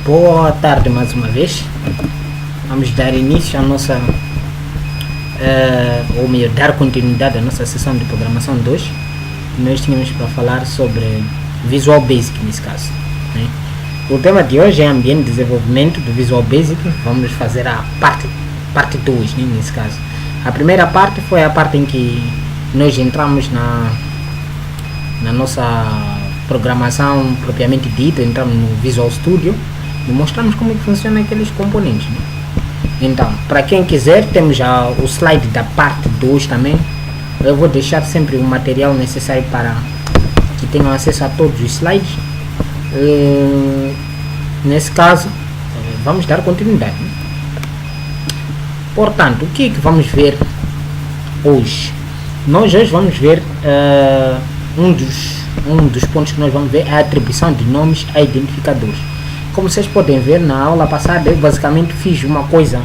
Boa tarde mais uma vez. Vamos dar início à nossa, ou melhor, dar continuidade à nossa sessão de programação 2. Nós tínhamos para falar sobre Visual Basic nesse caso, né? O tema de hoje é ambiente de desenvolvimento do Visual Basic. Vamos fazer a parte 2, né, nesse caso. A primeira parte foi a parte em que nós entramos na nossa programação propriamente dita, entramos no Visual Studio e mostramos como é que funciona aqueles componentes, né? Então, para quem quiser, temos já o slide da parte 2 também. Eu vou deixar sempre o material necessário para que tenham acesso a todos os slides. Nesse caso, vamos dar continuidade, né? Portanto, o que é que vamos ver hoje? Nós hoje vamos ver um dos pontos que nós vamos ver é a atribuição de nomes a identificadores. Como vocês podem ver, na aula passada eu basicamente fiz uma coisa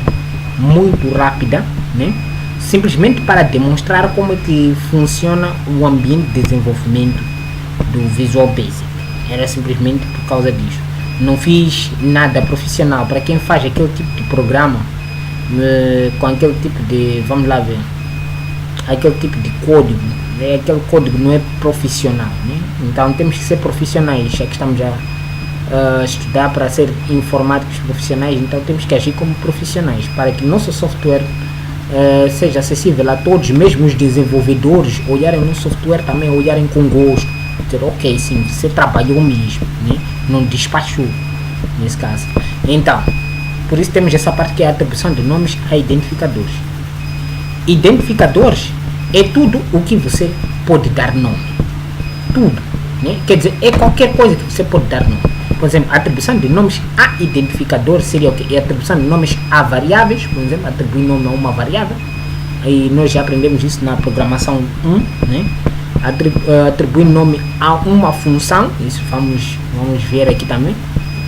muito rápida, né? Simplesmente para demonstrar como é que funciona o ambiente de desenvolvimento do Visual Basic. Era simplesmente por causa disso. Não fiz nada profissional. Para quem faz aquele tipo de programa com aquele tipo de, vamos lá ver, aquele tipo de código, né? Aquele código não é profissional, né? Então temos que ser profissionais, já que estamos a estudar para ser informáticos profissionais. Então temos que agir como profissionais para que nosso software seja acessível a todos, mesmo os desenvolvedores olharem no software também, olharem com gosto, dizer ok, sim, você trabalhou mesmo, né? Não despachou nesse caso. Então, por isso temos essa parte que é a atribuição de nomes a identificadores. Identificadores é tudo o que você pode dar nome, tudo, né? Quer dizer, é qualquer coisa que você pode dar nome. Por exemplo, a atribuição de nomes a identificador seria o que? É a atribuição de nomes a variáveis, por exemplo, atribuir nome a uma variável. Aí nós já aprendemos isso na programação 1, né? Atribuir nome a uma função, isso vamos ver aqui também,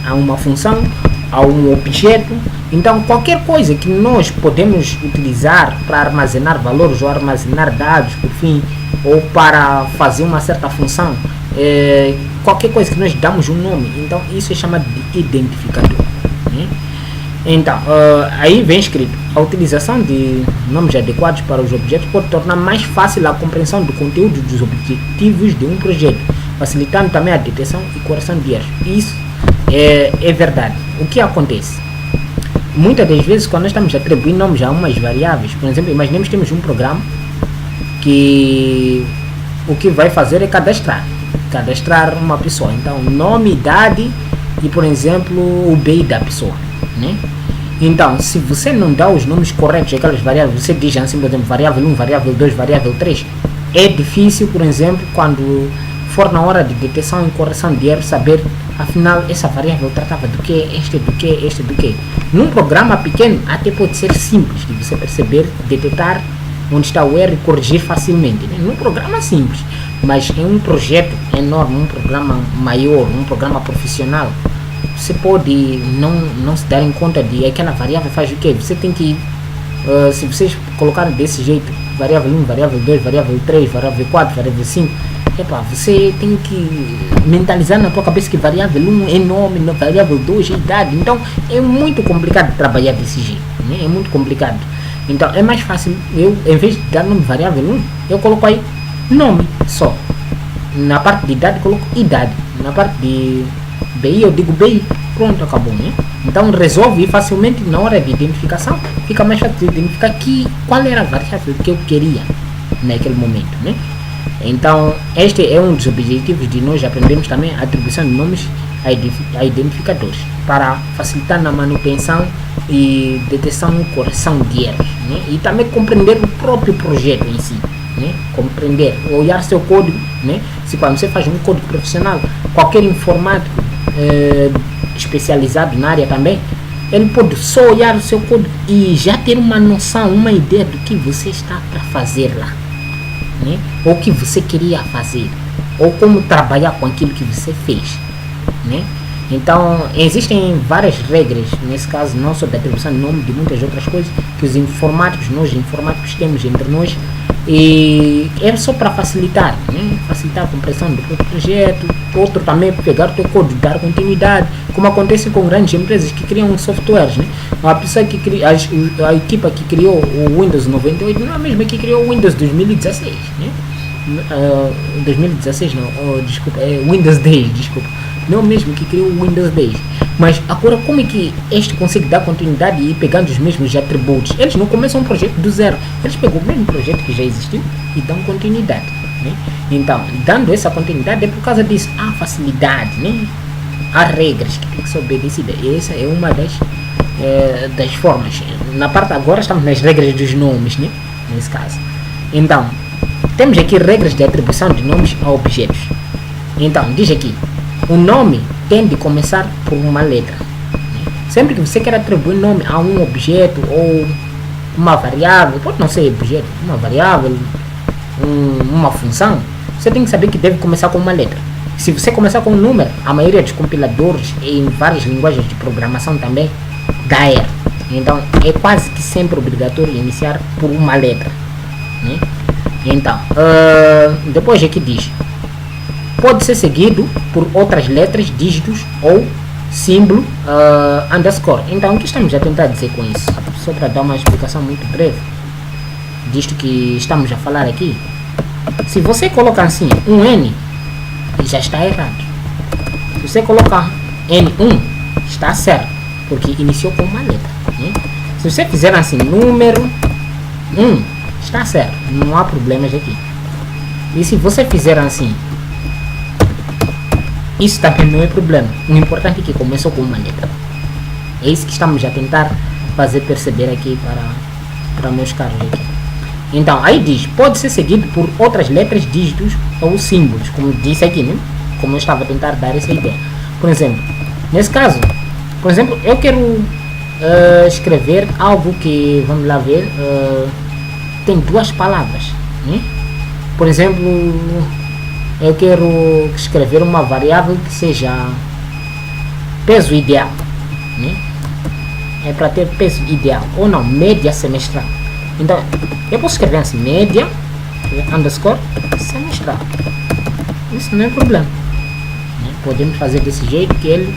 a uma função, a um objeto. Então qualquer coisa que nós podemos utilizar para armazenar valores ou armazenar dados, por fim, ou para fazer uma certa função, qualquer coisa que nós damos um nome, então isso é chamado de identificador, né? Então, aí vem escrito: a utilização de nomes adequados para os objetos pode tornar mais fácil a compreensão do conteúdo dos objetivos de um projeto, facilitando também a detecção e correção de erros. Isso é verdade. O que acontece? Muitas das vezes, quando nós estamos atribuindo nomes a umas variáveis, por exemplo, imaginemos que temos um programa que o que vai fazer é cadastrar uma pessoa. Então, nome, idade e, por exemplo, o BI da pessoa, né? Então, se você não dá os nomes corretos àquelas variáveis, você diz assim, por exemplo, variável 1, variável 2, variável 3, é difícil, por exemplo, quando for na hora de detecção e correção de erro, saber, afinal, essa variável tratava do que, este do que. Num programa pequeno, até pode ser simples de você perceber, detectar onde está o erro e corrigir facilmente, né? Num programa simples, mas em um projeto enorme, um programa maior, um programa profissional, você pode não se dar em conta de aquela variável faz o que. Você tem que, se vocês colocarem desse jeito, variável 1, variável 2, variável 3, variável 4, variável 5, você tem que mentalizar na tua cabeça que variável 1 é nome, variável 2 é idade. Então é muito complicado de trabalhar desse jeito, né? É muito complicado. Então é mais fácil, eu em vez de dar nome variável 1, eu coloco aí nome só. Na parte de idade coloco idade. Na parte de BI eu digo BI. Pronto, acabou, né? Então resolve facilmente na hora de identificação. Fica mais fácil de identificar qual era a variável que eu queria naquele momento, né? Então este é um dos objetivos de nós aprendermos também a atribuição de nomes a identificadores, para facilitar na manutenção e detecção e correção de erros, né? E também compreender o próprio projeto em si, né? Compreender, olhar seu código, né? Se quando você faz um código profissional, qualquer informático especializado na área também, ele pode só olhar o seu código e já ter uma noção, uma ideia do que você está para fazer lá, né? Ou o que você queria fazer, ou como trabalhar com aquilo que você fez, né? Então existem várias regras nesse caso, não só da atribuição de nome, de muitas outras coisas que os informáticos, nós informáticos temos entre nós E é só para facilitar, né? Facilitar a compreensão do próprio projeto. Outro também pegar o teu código, dar continuidade, como acontece com grandes empresas que criam softwares, né? A pessoa que cria, a equipa que criou o Windows 98 não é a mesma que criou o Windows 2016, né? 2016 não, desculpa, é Windows 10, desculpa. Não é o mesmo que criou o Windows 10. Mas agora como é que este consegue dar continuidade e ir pegando os mesmos atributos? Eles não começam um projeto do zero. Eles pegam o mesmo projeto que já existiu e dão continuidade, né? Então, dando essa continuidade é por causa disso. Há facilidade, né? Há regras que tem que ser obedecidas. E essa é uma das formas. Na parte agora estamos nas regras dos nomes, né? Nesse caso. Então, temos aqui regras de atribuição de nomes a objetos. Então, diz aqui, o nome tem de começar por uma letra, né? Sempre que você quer atribuir nome a um objeto ou uma variável, pode não ser objeto, uma variável, uma função, você tem que saber que deve começar com uma letra. Se você começar com um número, a maioria dos compiladores e em várias linguagens de programação também dá erro. Então é quase que sempre obrigatório iniciar por uma letra, né? Então, depois aqui diz, pode ser seguido por outras letras, dígitos ou símbolo underscore. Então o que estamos a tentar dizer com isso? Só para dar uma explicação muito breve disto que estamos a falar aqui. Se você colocar assim um N, já está errado. Se você colocar N1, está certo, porque iniciou com uma letra, né? Se você fizer assim número 1, está certo, não há problemas aqui. E se você fizer assim, isso também não é problema. O importante é que começou com uma letra. É isso que estamos a tentar fazer perceber aqui para meus caros aqui. Então, aí diz, pode ser seguido por outras letras, dígitos ou símbolos, como disse aqui, né? Como eu estava a tentar dar essa ideia. Por exemplo, nesse caso, por exemplo, eu quero escrever algo que, vamos lá ver, tem duas palavras, né? Por exemplo, eu quero escrever uma variável que seja peso ideal, né? É para ter peso ideal, ou não, média semestral. Então, eu posso escrever assim, média, underscore, semestral. Isso não é problema, né? Podemos fazer desse jeito que ele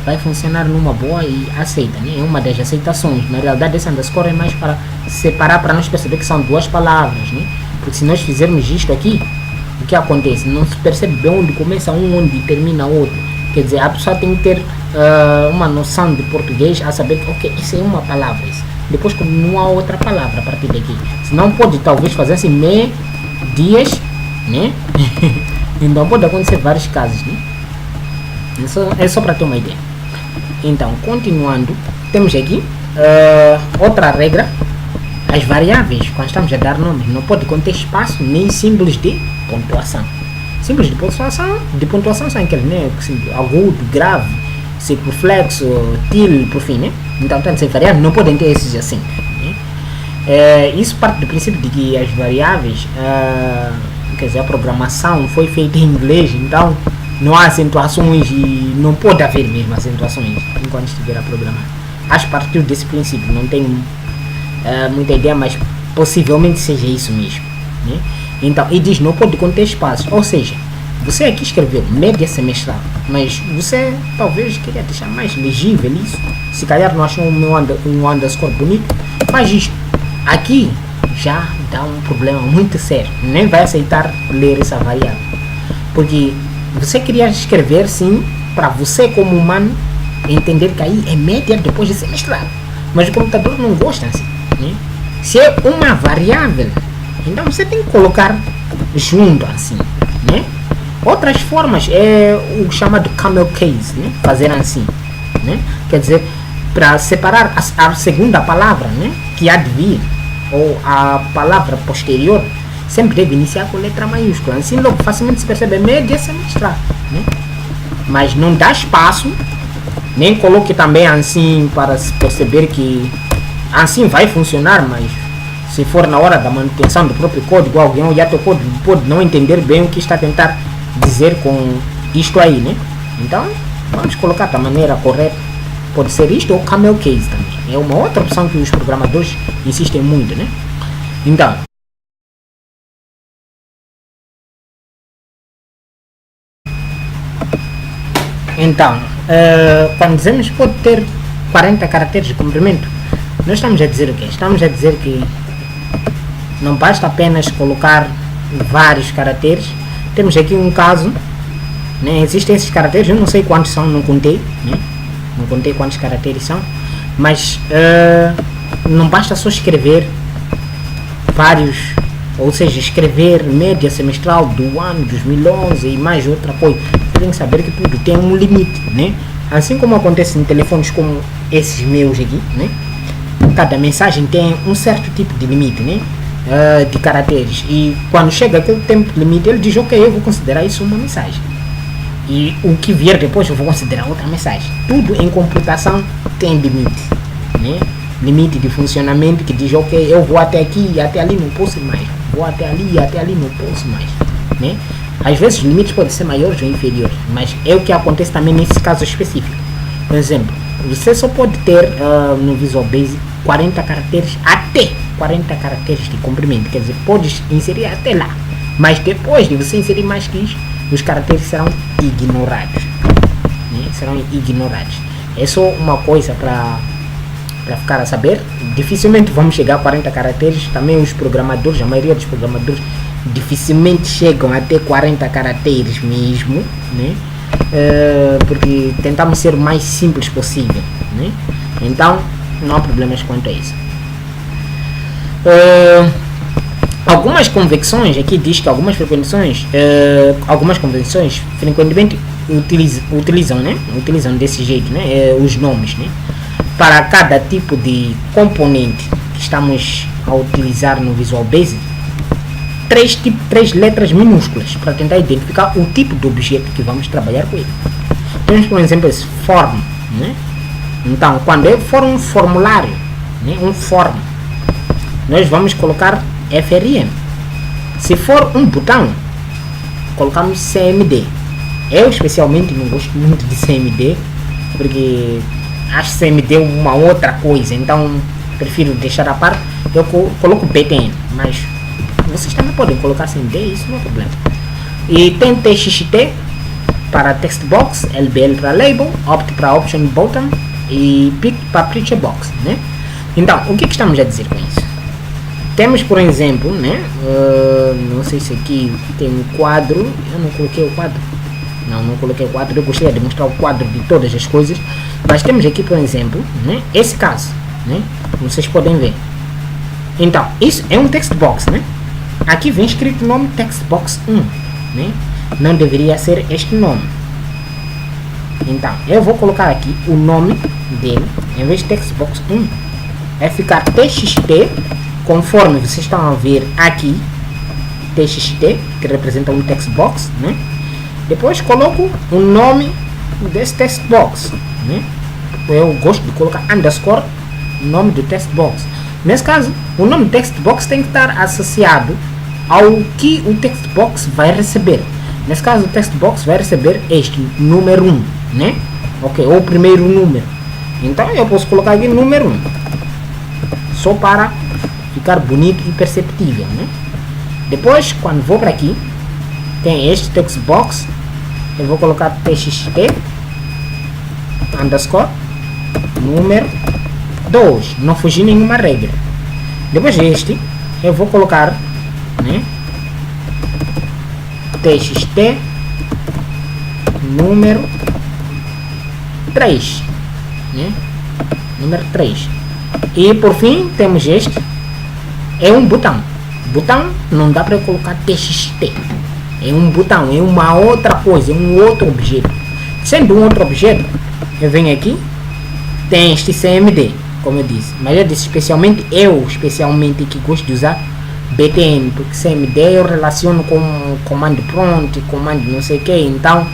vai funcionar numa boa e aceita, né? É uma das aceitações. Na realidade, esse underscore é mais para separar, para nós perceber que são duas palavras, né? Porque se nós fizermos isto aqui, o que acontece? Não se percebe bem onde começa um, onde termina outro. Quer dizer, a pessoa tem que ter uma noção de português a saber que, ok, isso é uma palavra. Isso. Depois continua outra palavra a partir daqui. Senão pode talvez fazer assim, dias, né? Então pode acontecer vários casos, né? Isso é só para ter uma ideia. Então, continuando, temos aqui outra regra. As variáveis, quando estamos a dar nomes, não pode conter espaço nem símbolos de pontuação. Símbolos de pontuação são aqueles, né? Agudo, grave, circunflexo, til, por fim, né? Então, tanto ser variáveis não podem ter esses assim, né? Isso parte do princípio de que as variáveis, quer dizer, a programação foi feita em inglês, então não há acentuações e não pode haver mesmo acentuações enquanto estiver a programar. Acho que partir desse princípio, não tenho muita ideia, mas possivelmente seja isso mesmo, né? Então, e diz não pode conter espaços, ou seja, você aqui escreveu média semestral, mas você talvez queria deixar mais legível isso, se calhar não achou um underscore bonito, faz isto. Aqui já dá um problema muito sério, nem vai aceitar ler essa variável, porque você queria escrever sim, para você como humano entender que aí é média depois de semestral, mas o computador não gosta assim, né? Se é uma variável, então você tem que colocar junto assim, né? Outras formas é o chamado camel case, né? Fazer assim, né? Quer dizer, para separar a segunda palavra, né? Que há de vir, ou a palavra posterior, sempre deve iniciar com letra maiúscula. Assim logo facilmente se percebe média semestral, né? Mas não dá espaço, nem coloque também assim para se perceber que assim vai funcionar, mas se for na hora da manutenção do próprio código, alguém olhar teu código pode não entender bem o que está a tentar dizer com isto aí, né? Então, vamos colocar da maneira correta. Pode ser isto ou camel case também. É uma outra opção que os programadores insistem muito, né? Então, Então, quando dizemos pode ter 40 caracteres de comprimento, nós estamos a dizer o quê? Estamos a dizer que não basta apenas colocar vários caracteres. Temos aqui um caso, né? Existem esses caracteres, eu não sei quantos são, não contei, né? Não contei quantos caracteres são, mas não basta só escrever vários, ou seja, escrever média semestral do ano 2011 e mais outra coisa. Você tem que saber que tudo tem um limite, né? Assim como acontece em telefones como esses meus aqui, né? Cada mensagem tem um certo tipo de limite, né? De caracteres, e quando chega aquele tempo limite ele diz, ok, eu vou considerar isso uma mensagem, e o que vier depois eu vou considerar outra mensagem. Tudo em computação tem limite, né? Limite de funcionamento que diz, ok, eu vou até aqui e até ali não posso ir mais, vou até ali e até ali não posso mais, né? Às vezes os limites podem ser maiores ou inferiores, mas é o que acontece também nesse caso específico. Por exemplo, você só pode ter no Visual Basic 40 caracteres, até 40 caracteres de comprimento, quer dizer, pode inserir até lá, mas depois de você inserir mais que isso, os caracteres serão ignorados, né? Serão ignorados. É só uma coisa para ficar a saber. Dificilmente vamos chegar a 40 caracteres. Também os programadores, a maioria dos programadores dificilmente chegam até 40 caracteres mesmo, né? Porque tentamos ser o mais simples possível, né? Então não há problemas quanto a isso. Algumas convenções, aqui diz que algumas convenções frequentemente utilizam, né? Utilizam desse jeito, né? Os nomes, né? Para cada tipo de componente que estamos a utilizar no Visual Basic, três letras minúsculas para tentar identificar o tipo de objeto que vamos trabalhar com ele. Temos, por exemplo, esse form, né? Então, quando for um formulário, né? Um form, nós vamos colocar FRM. Se for um botão, colocamos CMD. Eu especialmente não gosto muito de CMD, porque acho CMD uma outra coisa, então prefiro deixar a parte. Eu coloco BTN, mas vocês também podem colocar CMD, isso não é problema. E tem TXT para text box, LBL para label, opt para option button e pick para picture box, né? Então, o que estamos a dizer com isso? Temos, por exemplo, né? Não sei se aqui tem um quadro. Eu não coloquei o quadro. Não coloquei o quadro. Eu gostaria de mostrar o quadro de todas as coisas. Mas temos aqui, por exemplo, né? Esse caso, né? Vocês podem ver. Então, isso é um text box, né? Aqui vem escrito o nome text box 1, né? Não deveria ser este nome. Então, eu vou colocar aqui o nome dele. Em vez de text box 1, vai ficar TXT. Conforme vocês estão a ver aqui, TXT, que representa um text box, né? Depois coloco o nome desse text box, né? Eu gosto de colocar underscore, nome do text box. Nesse caso, o nome do text box tem que estar associado ao que o text box vai receber. Nesse caso, o text box vai receber este número 1, né? Ok, ou o primeiro número. Então eu posso colocar aqui número 1, só para ficar bonito e perceptível, né? Depois, quando vou para aqui, tem este text box. Eu vou colocar txt underscore número 2, não fugir nenhuma regra. Depois deste, eu vou colocar, né? txt número 3, né? Número 3. E por fim, temos este. É um botão. Botão não dá para colocar TXT. É um botão, é uma outra coisa, é um outro objeto. Sendo um outro objeto, eu venho aqui, tem este CMD, como eu disse. Mas eu disse especialmente que gosto de usar BTN, porque CMD eu relaciono com comando prompt, comando não sei o que. Então,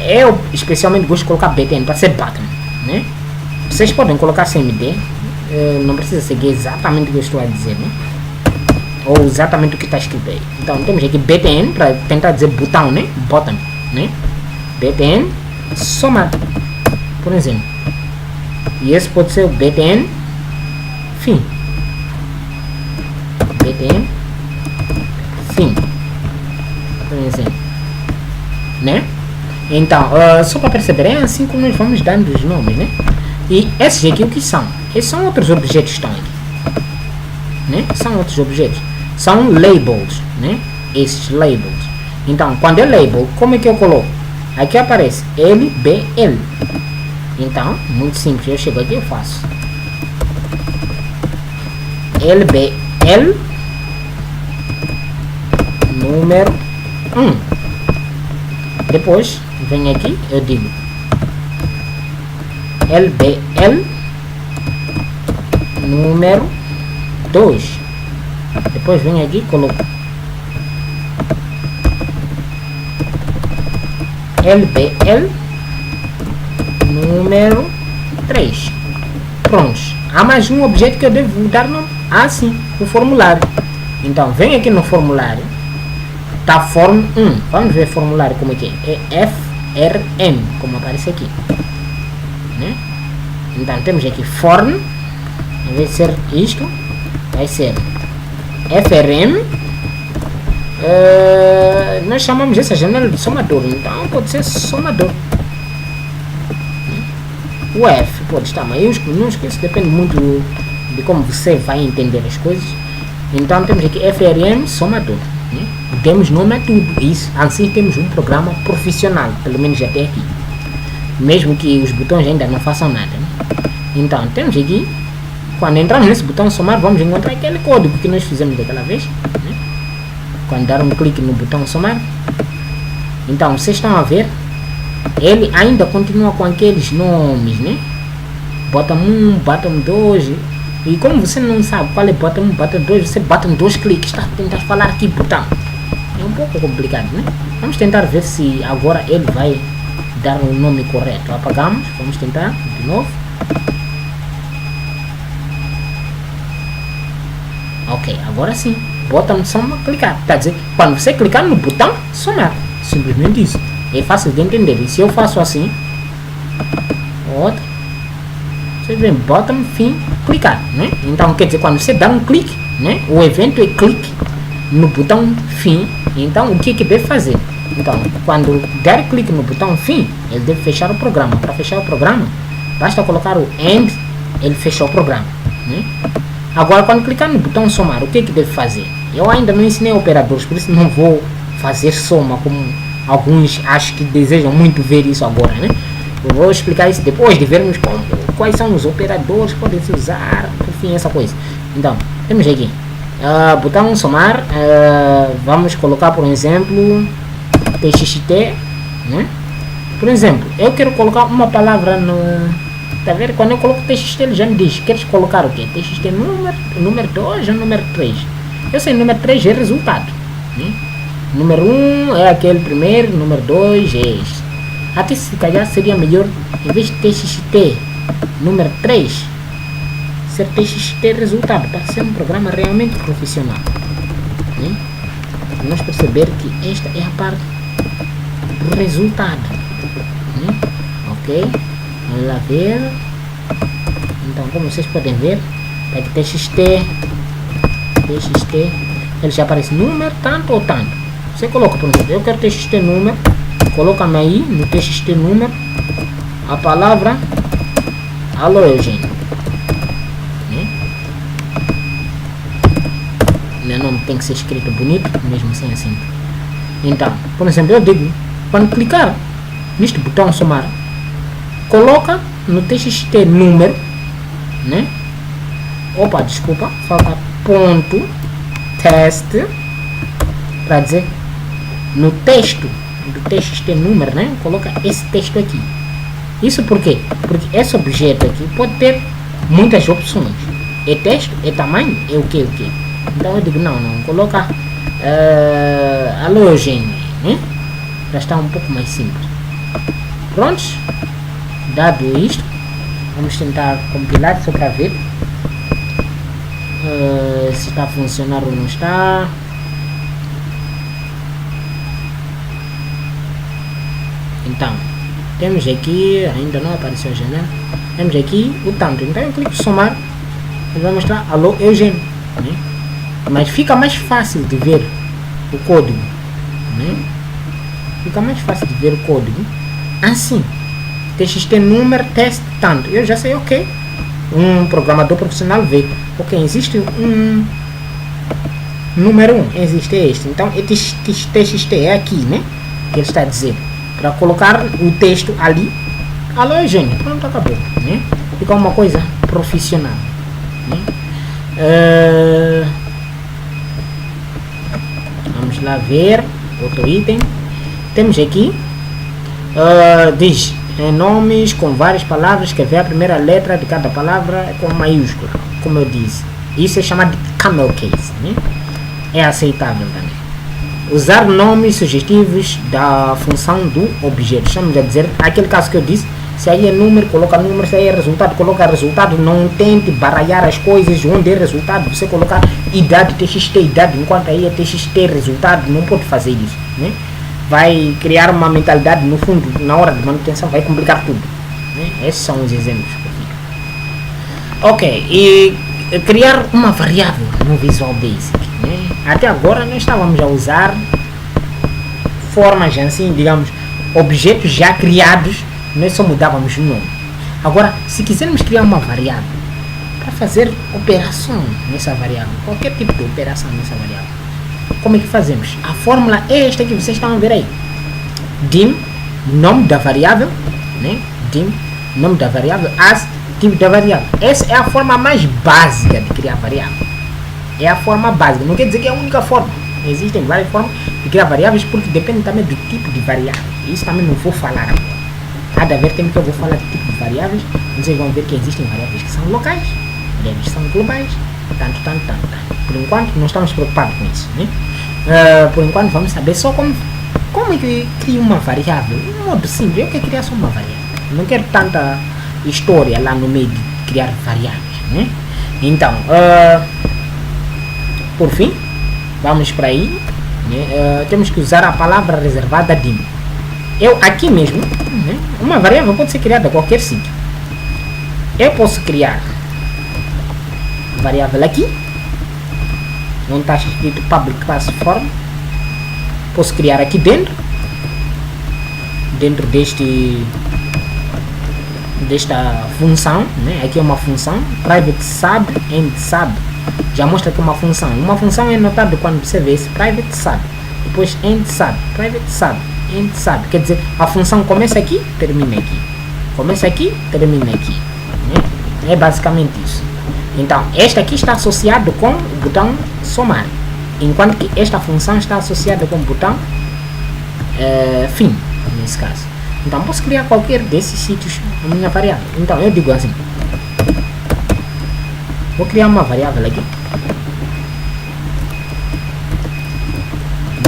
eu especialmente gosto de colocar BTN para ser button, né? Vocês podem colocar CMD. Não precisa seguir exatamente o que eu estou a dizer, né? Ou exatamente o que está escrito aí. Então temos aqui BTN para tentar dizer botão, né? Bottom, né? BTN somar, por exemplo. E esse pode ser o BTN fim. BTN fim, por exemplo, né? Então, só para perceber, é assim como nós vamos dando os nomes, né? E esses aqui o que são? Esses são outros objetos que estão aqui, né? São outros objetos. São labels, né? Esses labels. Então, quando é label, como é que eu coloco? Aqui aparece LBL. Então, muito simples. Eu chego aqui e eu faço LBL número 1. Depois, vem aqui, eu digo LBL número 2. Depois vem aqui e coloco LBL número 3. Prontos. Há mais um objeto que eu devo dar nome. Sim, o formulário. Então, vem aqui no formulário. Tá form 1. Vamos ver o formulário como é que é. É FRM, como aparece aqui, né? Então, temos aqui form. Em vez de ser isto, vai ser FRM. Nós chamamos essa janela de somador, então pode ser somador. O F pode estar maiúsculo, minúsculo, isso depende muito de como você vai entender as coisas. Então temos aqui FRM somador, né? Demos nome a tudo isso, assim temos um programa profissional, pelo menos até aqui, mesmo que os botões ainda não façam nada, né? Então temos aqui, quando entramos nesse botão somar, vamos encontrar aquele código que nós fizemos daquela vez, né? Quando dar um clique no botão somar, então vocês estão a ver, ele ainda continua com aqueles nomes, né? Bottom 1, bottom 2, e como você não sabe qual é bottom 1, bottom 2, você bota 2 cliques, está a tentar falar aqui botão, é um pouco complicado, né? Vamos tentar ver se agora ele vai dar o nome correto. Apagamos, vamos tentar de novo. Ok, agora sim. Botão soma, clicar. Quer dizer, quando você clicar no botão somar, simplesmente isso. É fácil de entender. E se eu faço assim, outra, você vê bottom, fim, clicar, né? Então quer dizer, quando você dá um clique, né? O evento é clique no botão fim. Então o que deve fazer? Então, quando der clique no botão fim, ele deve fechar o programa. Para fechar o programa, basta colocar o end, ele fechou o programa, né? Agora, quando clicar no botão somar, o que deve fazer? Eu ainda não ensinei operadores, por isso não vou fazer soma, como alguns acho que desejam muito ver isso agora, né? Eu vou explicar isso depois de vermos quais são os operadores que podem se usar, enfim, essa coisa. Então, temos aqui, botão somar, vamos colocar, por exemplo, txt, né? Por exemplo, eu quero colocar uma palavra no... Tá vendo? Quando eu coloco txt, ele já me diz, queres colocar o quê? Txt número 2 ou número 3? Eu sei, número 3 é resultado, né? Número 1 é aquele primeiro, número 2 é este. Até se calhar seria melhor, em vez de txt número 3, ser txt resultado, para ser um programa realmente profissional, né? Nós perceber que esta é a parte do resultado, né? Ok? Vamos lá ver. Então, como vocês podem ver, tá aqui txt, ele já aparece número tanto ou tanto. Você coloca, por exemplo, eu quero txt número, coloca-me aí no txt número a palavra alô Eugênio, né? Meu nome tem que ser escrito bonito, mesmo sem assim. Então, por exemplo, eu digo, quando clicar neste botão somar, coloca no txt número, né? Opa, desculpa, falta ponto teste, para dizer no texto do txt número, né? Coloca esse texto aqui. Isso por quê? Porque esse objeto aqui pode ter muitas opções. É texto, é tamanho, é o que. Então eu digo, não, coloca alô Eugênio, né? Já está um pouco mais simples. Prontos? Dado isto, vamos tentar compilar só para ver se está a funcionar ou não está. Então, temos aqui, ainda não apareceu a janela, temos aqui o tanto. Então eu clico em somar, ele vai mostrar alô Eugênio, né? Mas fica mais fácil de ver o código, né? fica mais fácil de ver o código. Assim, txt número teste tanto. Eu já sei, ok. Um programador profissional vê, ok, existe um número 1, existe este. Então, txt é aqui, né? Que ele está a dizer. Para colocar o texto ali. Alô, Eugênio, pronto, acabou, né? Fica uma coisa profissional, né? Vamos lá ver outro item. Temos aqui diz nomes com várias palavras que vê a primeira letra de cada palavra com maiúscula, como eu disse. Isso é chamado de camel case, né? É aceitável também. Usar nomes sugestivos da função do objeto. Estamos a dizer, aquele caso que eu disse, se aí é número, coloca número, se aí é resultado, coloca resultado. Não tente baralhar as coisas. Onde é resultado, você colocar idade, txt, idade, enquanto aí é txt, resultado. Não pode fazer isso, né? Vai criar uma mentalidade, no fundo, na hora de manutenção, vai complicar tudo, né? Esses são os exemplos. Ok, e criar uma variável no Visual Basic, né? Até agora nós estávamos a usar formas assim, digamos, objetos já criados, nós só mudávamos o nome. Agora, se quisermos criar uma variável para fazer operação nessa variável, qualquer tipo de operação nessa variável, como é que fazemos? A fórmula é esta que vocês estão a ver aí. Dim, nome da variável, né? Dim, nome da variável, as, tipo da variável. Essa é a forma mais básica de criar variável. É a forma básica. Não quer dizer que é a única forma. Existem várias formas de criar variáveis porque depende também do tipo de variável. Isso também não vou falar agora. Há de haver tempo que eu vou falar de tipo de variáveis. Vocês vão ver que existem variáveis que são locais, variáveis que são globais, tanto. Por enquanto, não estamos preocupados com isso, né? Por enquanto, vamos saber só como é que cria uma variável. De um modo simples, eu quero criar só uma variável. Não quero tanta história lá no meio de criar variáveis, né? Então, por fim, vamos para aí, né? Temos que usar a palavra reservada dim. Eu aqui mesmo, né? Uma variável pode ser criada a qualquer sítio. Eu posso criar variável aqui, onde está escrito public class form. Posso criar aqui dentro desta função, né? Aqui é uma função private sub and sub, já mostra que é uma função. Uma função é notado quando você vê esse private sub, depois end sub, private sub, end sub. Quer dizer, a função começa aqui, termina aqui, começa aqui, termina aqui, né? É basicamente isso. Então, esta aqui está associado com o botão somar, enquanto que esta função está associada com o botão fim, nesse caso. Então, posso criar qualquer desses sítios a minha variável. Então, eu digo assim, vou criar uma variável aqui,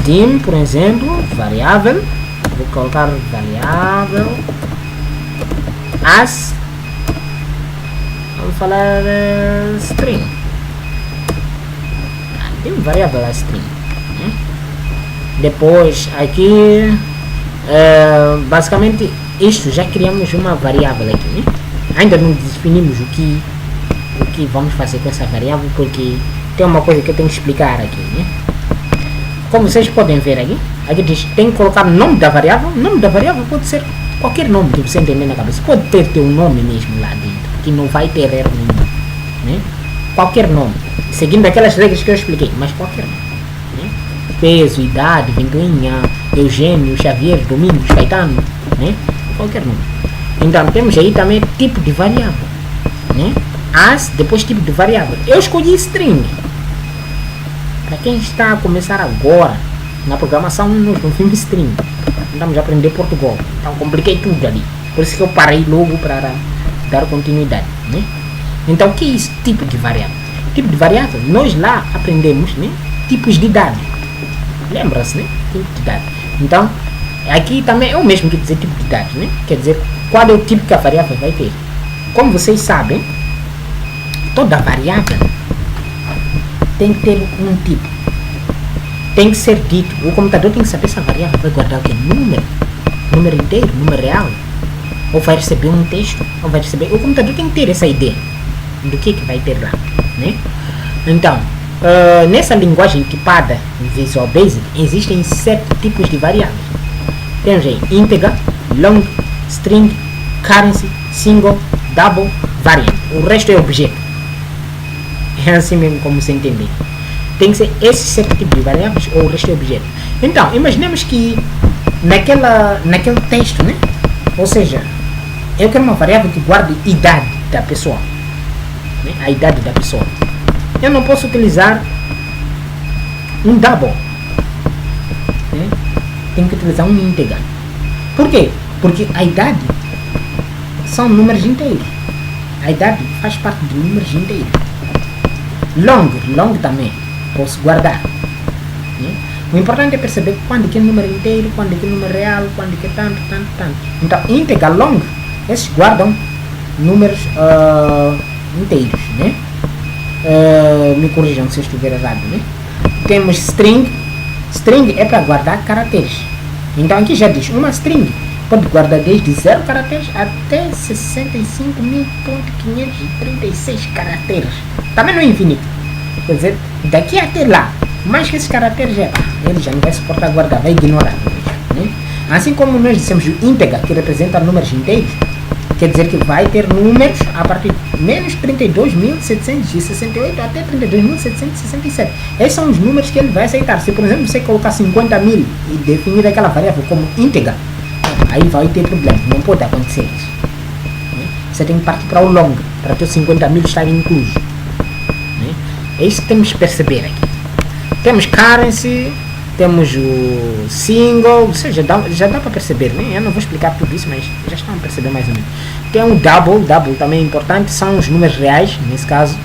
dim, por exemplo, variável, vou colocar variável as, vamos falar string, dim variável as string, né? Depois aqui basicamente isto, já criamos uma variável aqui, né? Ainda não definimos o que vamos fazer com essa variável, porque tem uma coisa que eu tenho que explicar aqui, né? Como vocês podem ver aqui diz, tem que colocar o nome da variável. O nome da variável pode ser qualquer nome que você entender na cabeça, pode ter teu nome mesmo lá dentro, que não vai ter erro nenhum, né? Qualquer nome, seguindo aquelas regras que eu expliquei, mas qualquer nome, né? Peso, idade, ventoinha, Eugênio, Xavier, Domingos, Caetano, né? Qualquer nome. Então temos aí também tipo de variável, né? As, depois tipo de variável. Eu escolhi string. Para quem está a começar agora na programação, nós não vimos string, estamos a aprender Portugal, então compliquei tudo ali, por isso que eu parei logo para dar continuidade, né? Então o que é esse tipo de variável? Tipo de variável, nós lá aprendemos, né, tipos de dados, lembra-se, né? Tipo de dados. Então aqui também é o mesmo que dizer tipo de dados, né? Quer dizer, qual é o tipo que a variável vai ter. Como vocês sabem, toda variável tem que ter um tipo, tem que ser dito. O computador tem que saber se a variável vai guardar o que? Número inteiro, número real, ou vai receber um texto, ou vai receber. O computador tem que ter essa ideia do que vai ter lá, né? Então, nessa linguagem tipada Visual Basic existem 7 tipos de variáveis. temos aí integer, long, string, currency, single, double, variant. O resto é objeto. É assim mesmo como se entende. Tem que ser esse certo tipo de variáveis ou o resto é objeto. Então, imaginemos que naquele texto, né? Ou seja, eu quero uma variável que guarde idade da pessoa, né? A idade da pessoa. Eu não posso utilizar um double, né? Tenho que utilizar um integer. Por quê? Porque a idade são números inteiros. A idade faz parte de números inteiros. Long também posso guardar, né? O importante é perceber quando que é número inteiro, quando que é número real, quando que é tanto. Então, integer, long, esses guardam números inteiros, né? Me corrijam se eu estiver errado, né? Temos string. String é para guardar caracteres. Então aqui já diz, uma string pode guardar desde 0 caracteres até 65.536 caracteres. Também não é infinito. Quer dizer, daqui até lá, mais que esses caracteres ele já não vai suportar guardar, vai ignorar. Né? Assim como nós dissemos o integer, que representa números inteiros, quer dizer que vai ter números a partir de menos 32.768 até 32.767. Esses são os números que ele vai aceitar. Se, por exemplo, você colocar 50.000 e definir aquela variável como integer, aí vai ter problema. Não pode acontecer isso. Você tem que partir para o long, para ter 50.000 estar incluso. É isso que temos que perceber aqui. Temos currency, temos o single, ou seja, já dá para perceber, né? Eu não vou explicar tudo isso, mas já estão a perceber mais ou menos. Tem um double também é importante, são os números reais, nesse caso,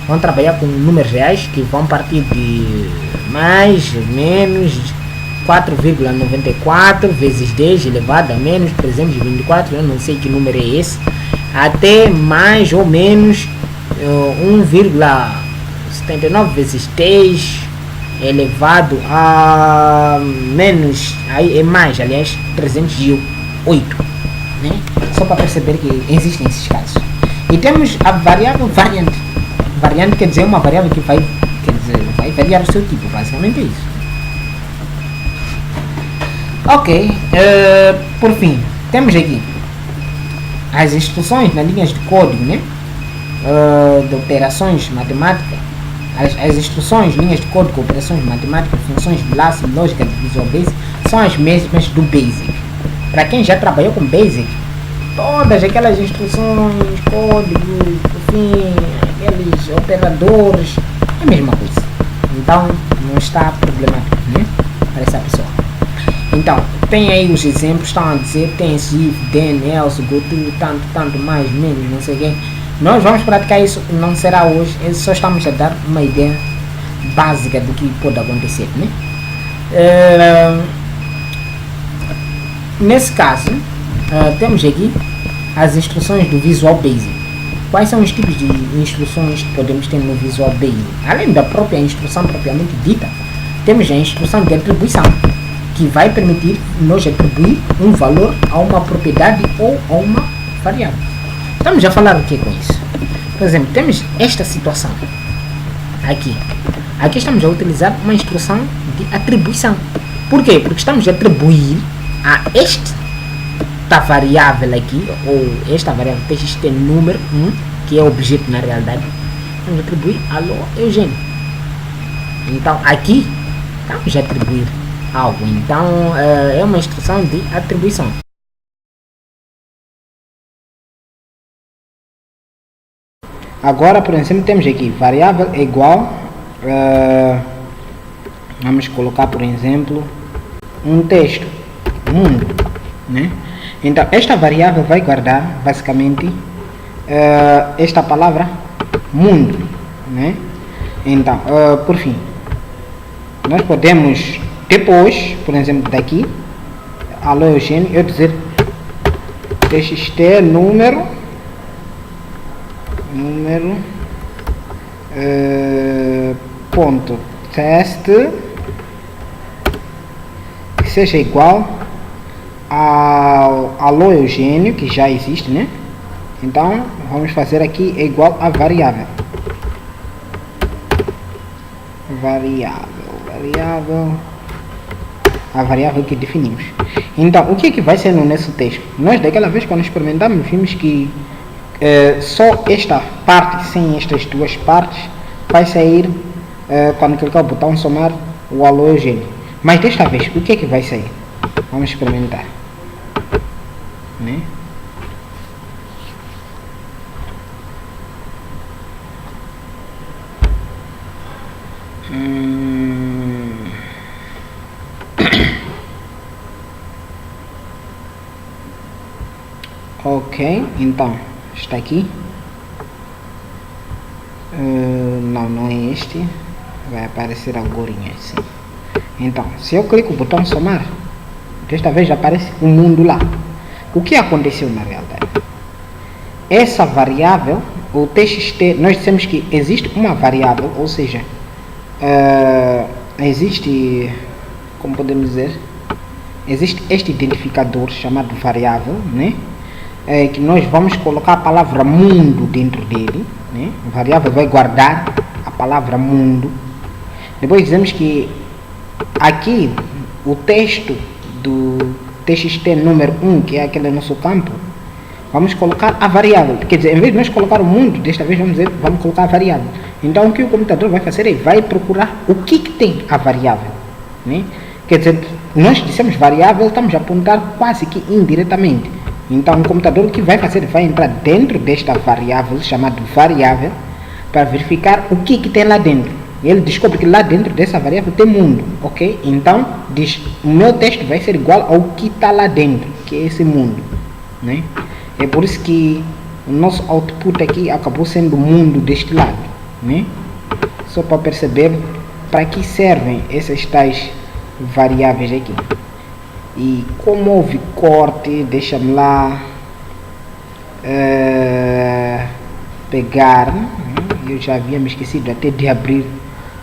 vão trabalhar com números reais que vão partir de mais, menos 4,94 vezes 10 elevado a menos 324, eu não sei que número é esse, até mais ou menos 1,79 vezes 10 elevado a menos, aí é mais, aliás, 308, né? Só para perceber que existem esses casos. E temos a variável variant. Variant quer dizer uma variável que vai variar o seu tipo, basicamente é isso. Ok, por fim, temos aqui as instruções nas linhas de código, né? De operações matemáticas. As instruções, linhas de código, operações matemáticas, funções de laço, lógica de Visual Basic são as mesmas do Basic. Para quem já trabalhou com Basic, todas aquelas instruções, códigos, enfim, aqueles operadores, é a mesma coisa. Então, não está problemático, né? Para essa pessoa. Então, tem aí os exemplos, estão a dizer, tem if, then, else, go to, tanto, mais, menos, não sei o quê. Nós vamos praticar isso, não será hoje, só estamos a dar uma ideia básica do que pode acontecer, né? Nesse caso, temos aqui as instruções do Visual Basic. Quais são os tipos de instruções que podemos ter no Visual Basic? Além da própria instrução propriamente dita, temos a instrução de atribuição, que vai permitir nós atribuir um valor a uma propriedade ou a uma variável. Estamos a falar o que com isso? Por exemplo, temos esta situação aqui. Aqui estamos a utilizar uma instrução de atribuição. Por quê? Porque estamos a atribuir a esta variável aqui, ou esta variável TXT número 1, que é objeto na realidade, vamos atribuir alô Eugênio. Então aqui estamos a atribuir algo. Então é uma instrução de atribuição. Agora, por exemplo, temos aqui variável é igual, vamos colocar, por exemplo, um texto, mundo, né? Então, esta variável vai guardar, basicamente, esta palavra, mundo, né? Então, por fim, nós podemos, depois, por exemplo, daqui, alô Eugênio, eu dizer txt número ponto teste que seja igual ao alô Eugênio, que já existe, né? Então vamos fazer aqui é igual a variável a variável que definimos. Então, o que é que vai ser no nosso texto? Nós, daquela vez, quando experimentamos, vimos que só esta parte, sem estas duas partes, vai sair, quando clicar o botão somar, o halogênio. Mas desta vez, o que é que vai sair? Vamos experimentar. Né? Ok, então está aqui. Não é este. Vai aparecer agora assim. Então, se eu clico o botão somar, desta vez aparece um mundo lá. O que aconteceu na realidade? Essa variável, o txt, nós dissemos que existe uma variável, ou seja, existe, como podemos dizer, existe este identificador chamado variável, né? Que nós vamos colocar a palavra mundo dentro dele, né? A variável vai guardar a palavra mundo. Depois dizemos que aqui o texto do txt número 1, que é aquele nosso campo, vamos colocar a variável. Quer dizer, em vez de nós colocar o mundo, desta vez vamos colocar a variável. Então o que o computador vai fazer é vai procurar o que tem a variável, né? Quer dizer, nós dissemos variável, estamos a apontar quase que indiretamente. Então o computador o que vai fazer vai entrar dentro desta variável, chamada variável, para verificar o que tem lá dentro. Ele descobre que lá dentro dessa variável tem mundo, ok? Então diz, o meu texto vai ser igual ao que está lá dentro, que é esse mundo, né? É por isso que o nosso output aqui acabou sendo o mundo deste lado, né? Só para perceber para que servem essas tais variáveis aqui. E como houve corte, deixa-me lá pegar, né? Eu já havia me esquecido até de abrir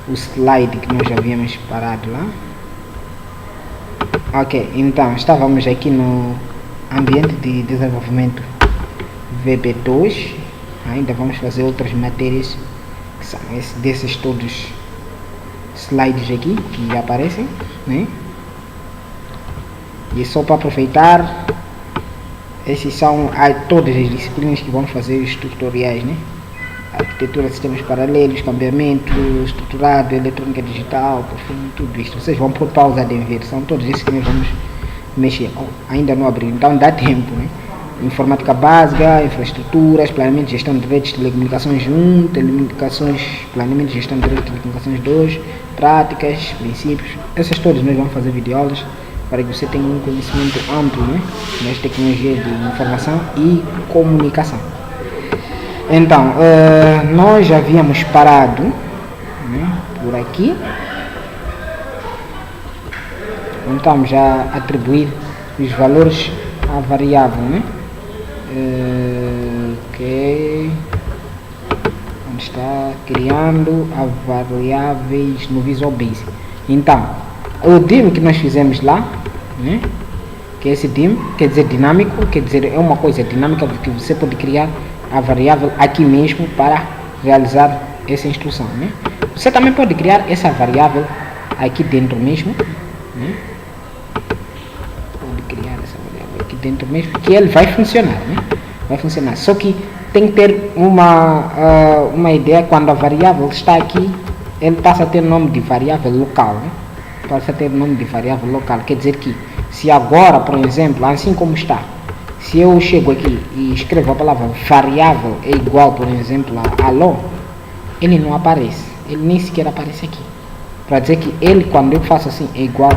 o slide que nós já havíamos parado lá. Ok, então estávamos aqui no ambiente de desenvolvimento VB2. Ainda vamos fazer outras matérias que são desses todos slides aqui que aparecem, né? E só para aproveitar, esses são todas as disciplinas que vamos fazer os tutoriais, né? Arquitetura de sistemas paralelos, cambiamento estruturado, eletrônica digital, por fim, tudo isto. Vocês vão por pausa de ver, são todos esses que nós vamos mexer. Ainda não abri, então dá tempo, né? Informática básica, infraestruturas, planeamento e gestão de redes de telecomunicações 1, planeamento e gestão de redes de telecomunicações 2, práticas, princípios. Essas todas nós vamos fazer videoaulas para que você tenha um conhecimento amplo, né, nas tecnologias de informação e comunicação. Então, nós já havíamos parado, né, por aqui. Então, já atribuir os valores à variável, né? Ok. Onde está? Criando a variáveis no Visual Basic. Então, o dim que nós fizemos lá, né? Que é esse dim, quer dizer dinâmico, quer dizer é uma coisa dinâmica porque você pode criar a variável aqui mesmo para realizar essa instrução, né? Você também pode criar essa variável aqui dentro mesmo, né? Pode criar essa variável aqui dentro mesmo, que ele vai funcionar, né? Vai funcionar, só que tem que ter uma ideia. Quando a variável está aqui, ele passa a ter nome de variável local, né? Passa a ter nome de variável local, quer dizer que se agora, por exemplo, assim como está, se eu chego aqui e escrevo a palavra variável é igual, por exemplo, a alô, ele não aparece, ele nem sequer aparece aqui, para dizer que ele, quando eu faço assim, é igual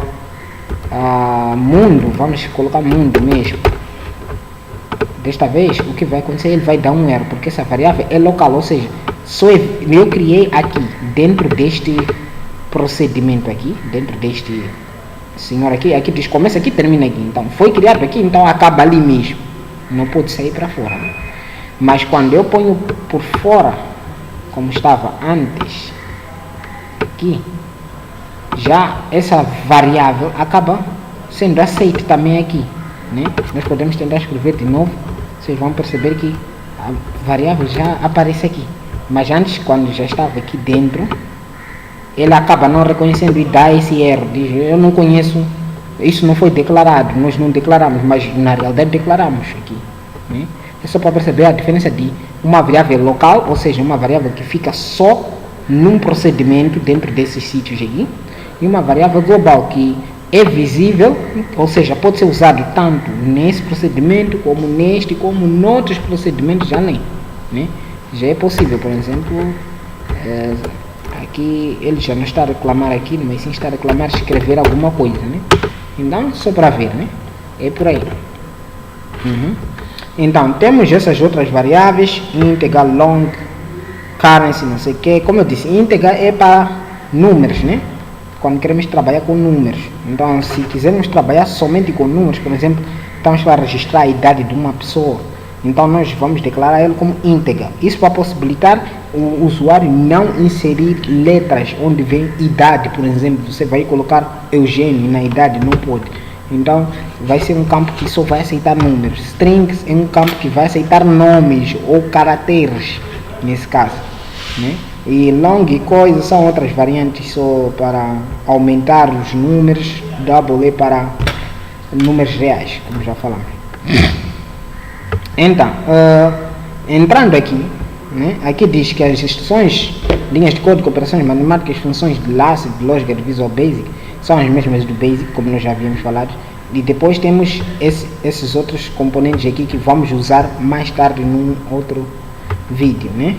a mundo, vamos colocar mundo mesmo. Desta vez, o que vai acontecer, ele vai dar um erro, porque essa variável é local, ou seja, só eu criei aqui, dentro deste procedimento aqui, dentro deste senhor aqui diz começa aqui, termina aqui, então foi criado aqui, então acaba ali mesmo, não pode sair para fora, né? Mas quando eu ponho por fora, como estava antes, aqui, já essa variável acaba sendo aceita também aqui, né? Nós podemos tentar escrever de novo, vocês vão perceber que a variável já aparece aqui, mas antes, quando já estava aqui dentro, ele acaba não reconhecendo e dá esse erro, diz, eu não conheço isso não foi declarado, nós não declaramos, mas na realidade declaramos aqui, né? É só para perceber a diferença de uma variável local, ou seja, uma variável que fica só num procedimento dentro desses sítios aqui, e uma variável global que é visível, ou seja, pode ser usado tanto nesse procedimento, como neste, como noutros procedimentos além, né? Já é possível, por exemplo, aqui ele já não está a reclamar aqui, mas sim está a reclamar escrever alguma coisa, né? Então, só para ver, né? É por aí. Então, temos essas outras variáveis, integer, long, currency, não sei o que. Como eu disse, integer é para números, né? Quando queremos trabalhar com números. Então, se quisermos trabalhar somente com números, por exemplo, estamos para registrar a idade de uma pessoa, então nós vamos declarar ele como integer. Isso vai possibilitar o usuário não inserir letras onde vem idade, por exemplo. Você vai colocar Eugênio na idade, não pode. Então, vai ser um campo que só vai aceitar números. Strings é um campo que vai aceitar nomes ou caracteres, nesse caso, né? E long e coisa são outras variantes só para aumentar os números. Double é para números reais, como já falamos. Então, entrando aqui, né? Aqui diz que as instruções, linhas de código, operações matemáticas, funções de laço, de lógica, de Visual Basic, são as mesmas do Basic, como nós já havíamos falado. E depois temos esses outros componentes aqui que vamos usar mais tarde num outro vídeo, né?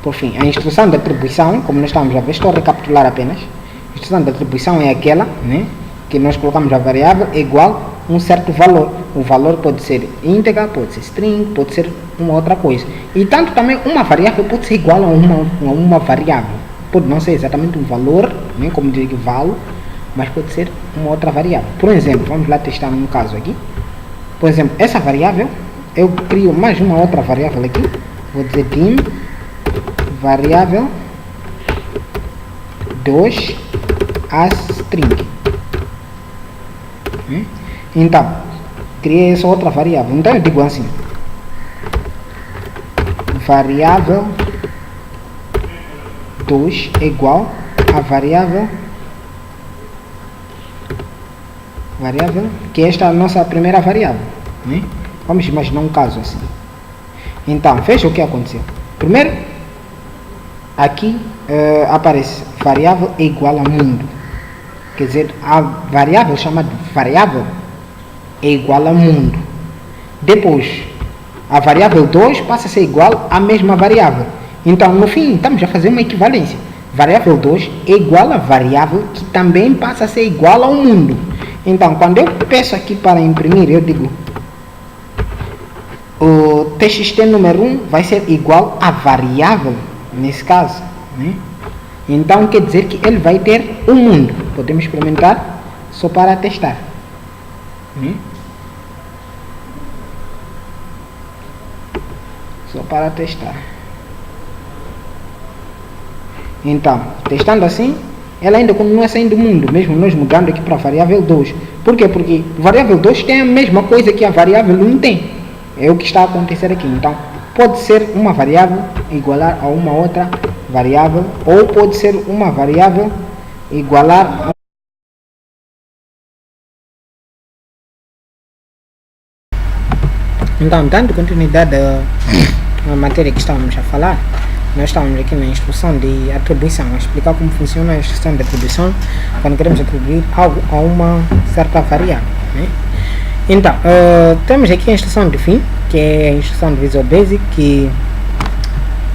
Por fim, a instrução de atribuição, como nós estamos a ver, estou a recapitular apenas. A instrução de atribuição é aquela, né, que nós colocamos a variável igual a um certo valor. O valor pode ser íntegra, pode ser string, pode ser uma outra coisa. E tanto também uma variável pode ser igual a uma variável. Pode não ser exatamente um valor, né, como dizer que valo, mas pode ser uma outra variável. Por exemplo, vamos lá testar um caso aqui. Por exemplo, essa variável, eu crio mais uma outra variável aqui. Vou dizer dim variável 2 as string. Então, criei essa outra variável. Então eu digo assim: variável 2 é igual a variável que esta é a nossa primeira variável, né? Vamos imaginar um caso assim. Então, veja o que aconteceu. Primeiro, aqui aparece variável é igual a mundo. Quer dizer, a variável chamada variável é igual a mundo. Depois, a variável 2 passa a ser igual à mesma variável. Então, no fim, estamos a fazer uma equivalência. Variável 2 é igual a variável que também passa a ser igual ao mundo. Então, quando eu peço aqui para imprimir, eu digo o txt número 1 vai ser igual a variável, nesse caso, né? Então, quer dizer que ele vai ter um mundo. Podemos experimentar só para testar, né? Só para testar. Então, testando assim, ela ainda continua sendo o mundo, mesmo nós mudando aqui para a variável 2. Por quê? Porque a variável 2 tem a mesma coisa que a variável 1 tem. É o que está a acontecer aqui. Então, pode ser uma variável igualar a uma outra variável, ou pode ser uma variável igualar a... Então, dando continuidade à matéria que estávamos a falar, nós estamos aqui na instrução de atribuição, a explicar como funciona a instrução de atribuição quando queremos atribuir algo a uma certa variável, né? Então, temos aqui a instrução de fim, que é a instrução de Visual Basic, que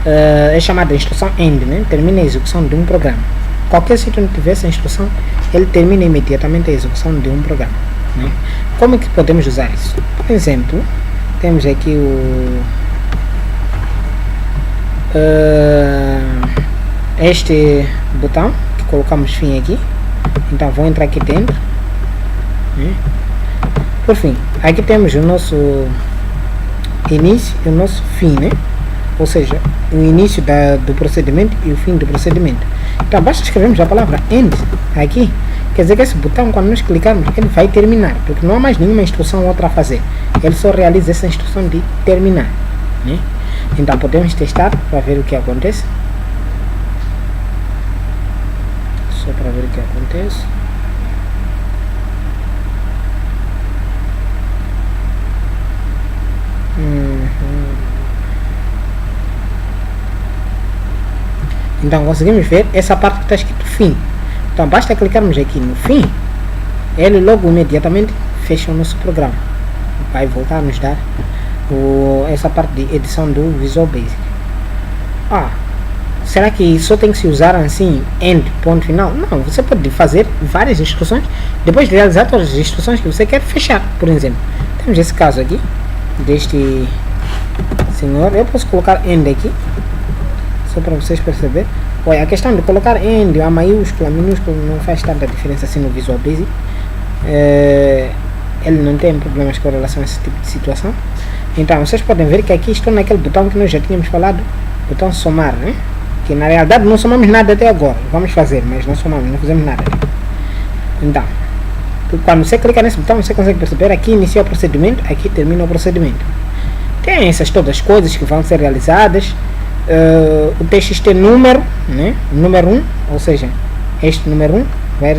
é chamada de instrução end, né? Termina a execução de um programa. Qualquer sítio onde tiver essa instrução, ele termina imediatamente a execução de um programa, né? Como é que podemos usar isso? Por exemplo, temos aqui este botão que colocamos fim aqui. Então vou entrar aqui dentro, né? Por fim, aqui temos o nosso início e o nosso fim, né? Ou seja, o início do procedimento e o fim do procedimento. Então basta escrevermos a palavra end aqui, quer dizer que esse botão, quando nós clicarmos, ele vai terminar, porque não há mais nenhuma instrução outra a fazer. Ele só realiza essa instrução de terminar, né? Então podemos testar para ver o que acontece. Só para ver o que acontece. Então conseguimos ver essa parte que está escrito fim. Então basta clicarmos aqui no fim, ele logo imediatamente fecha o nosso programa. Vai voltar a nos dar essa parte de edição do Visual Basic. Será que só tem que se usar assim, end, ponto final? Não, você pode fazer várias instruções, depois de realizar todas as instruções que você quer fechar. Por exemplo, temos esse caso aqui, deste senhor, eu posso colocar end aqui, só para vocês perceberem. Olha, a questão de colocar end, a maiúscula, a minúscula, não faz tanta diferença assim no Visual Basic. Ele não tem problemas com relação a esse tipo de situação. Então, vocês podem ver que aqui estou naquele botão que nós já tínhamos falado, botão somar, né? Que na realidade não somamos nada até agora. Vamos fazer, mas não somamos, não fizemos nada. Então, quando você clica nesse botão, você consegue perceber aqui inicia o procedimento, aqui termina o procedimento. Tem essas todas as coisas que vão ser realizadas. O TXT número, né? Número 1, ou seja, este número 1 vai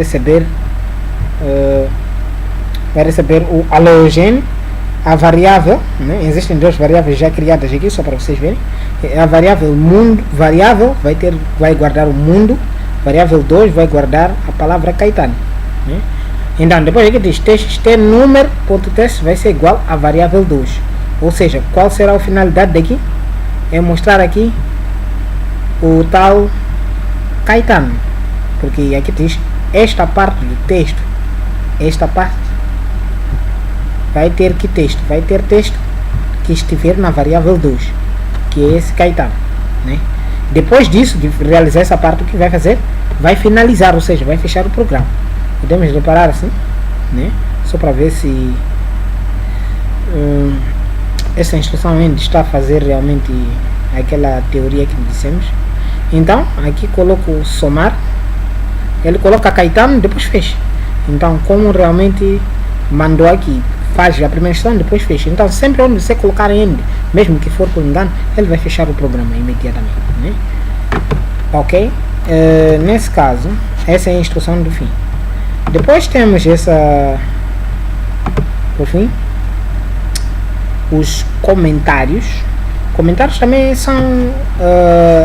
receber o halogene. A variável, né? Existem duas variáveis já criadas aqui, só para vocês verem. A variável mundo, vai guardar o mundo. Variável 2 vai guardar a palavra Caetano, né? Então, depois aqui diz txt número.txt vai ser igual a variável 2. Ou seja, qual será a finalidade daqui? É mostrar aqui o tal Caetano. Porque aqui diz esta parte do texto, esta parte vai ter que texto? Vai ter texto que estiver na variável 2, que é esse Caetano, né? Depois disso, de realizar essa parte, o que vai fazer? Vai finalizar, ou seja, vai fechar o programa. Podemos reparar assim, né? Só para ver se essa instrução ainda está a fazer realmente aquela teoria que dissemos. Então, aqui coloco somar, ele coloca Caetano, depois fecha. Então, como realmente mandou aqui, faz a primeira instrução, depois fecha. Então, sempre onde você colocar end, mesmo que for por engano, ele vai fechar o programa imediatamente, né? Ok? Nesse caso, essa é a instrução do fim. Depois temos essa, por fim, os comentários. Comentários também são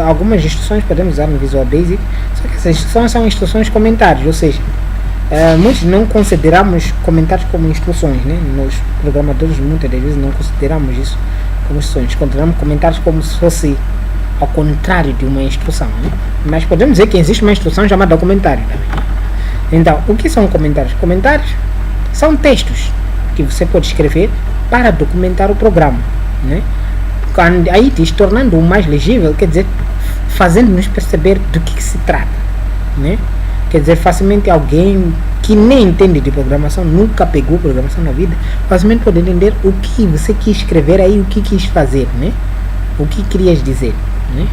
algumas instruções que podemos usar no Visual Basic, só que essas instruções são instruções comentários, ou seja, muitos não consideramos comentários como instruções, né? Nós programadores muitas das vezes não consideramos isso como instruções, consideramos comentários como se fosse ao contrário de uma instrução, né? Mas podemos dizer que existe uma instrução chamada comentário também. Então, o que são comentários? Comentários são textos que você pode escrever para documentar o programa, né? Aí diz, tornando-o mais legível, quer dizer, fazendo-nos perceber do que se trata, né? Quer dizer, facilmente alguém que nem entende de programação, nunca pegou programação na vida, facilmente pode entender o que você quis escrever aí, o que quis fazer, né? O que querias dizer, né?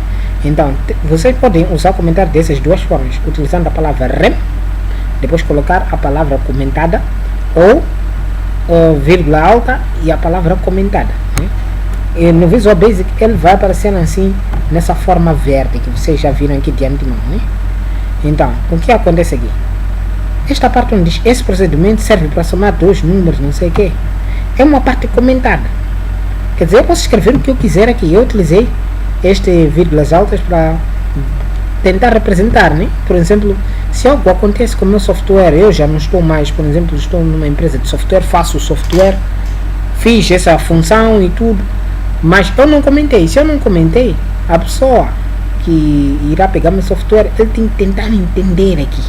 Então, vocês podem usar o comentário dessas duas formas, utilizando a palavra rem, depois colocar a palavra comentada, ou vírgula alta e a palavra comentada, né? E no Visual Basic ele vai aparecer assim, nessa forma verde, que vocês já viram aqui de antemão, né? Então, o que acontece aqui? Esta parte onde diz, esse procedimento serve para somar dois números, não sei o que, é uma parte comentada. Quer dizer, eu posso escrever o que eu quiser aqui. Eu utilizei este vírgulas altas para tentar representar, né? Por exemplo, se algo acontece com o meu software, eu já não estou mais, por exemplo, estou numa empresa de software, faço o software, fiz essa função e tudo, mas eu não comentei. Se eu não comentei, a pessoa que irá pegar meu software, ele tem que tentar entender aqui,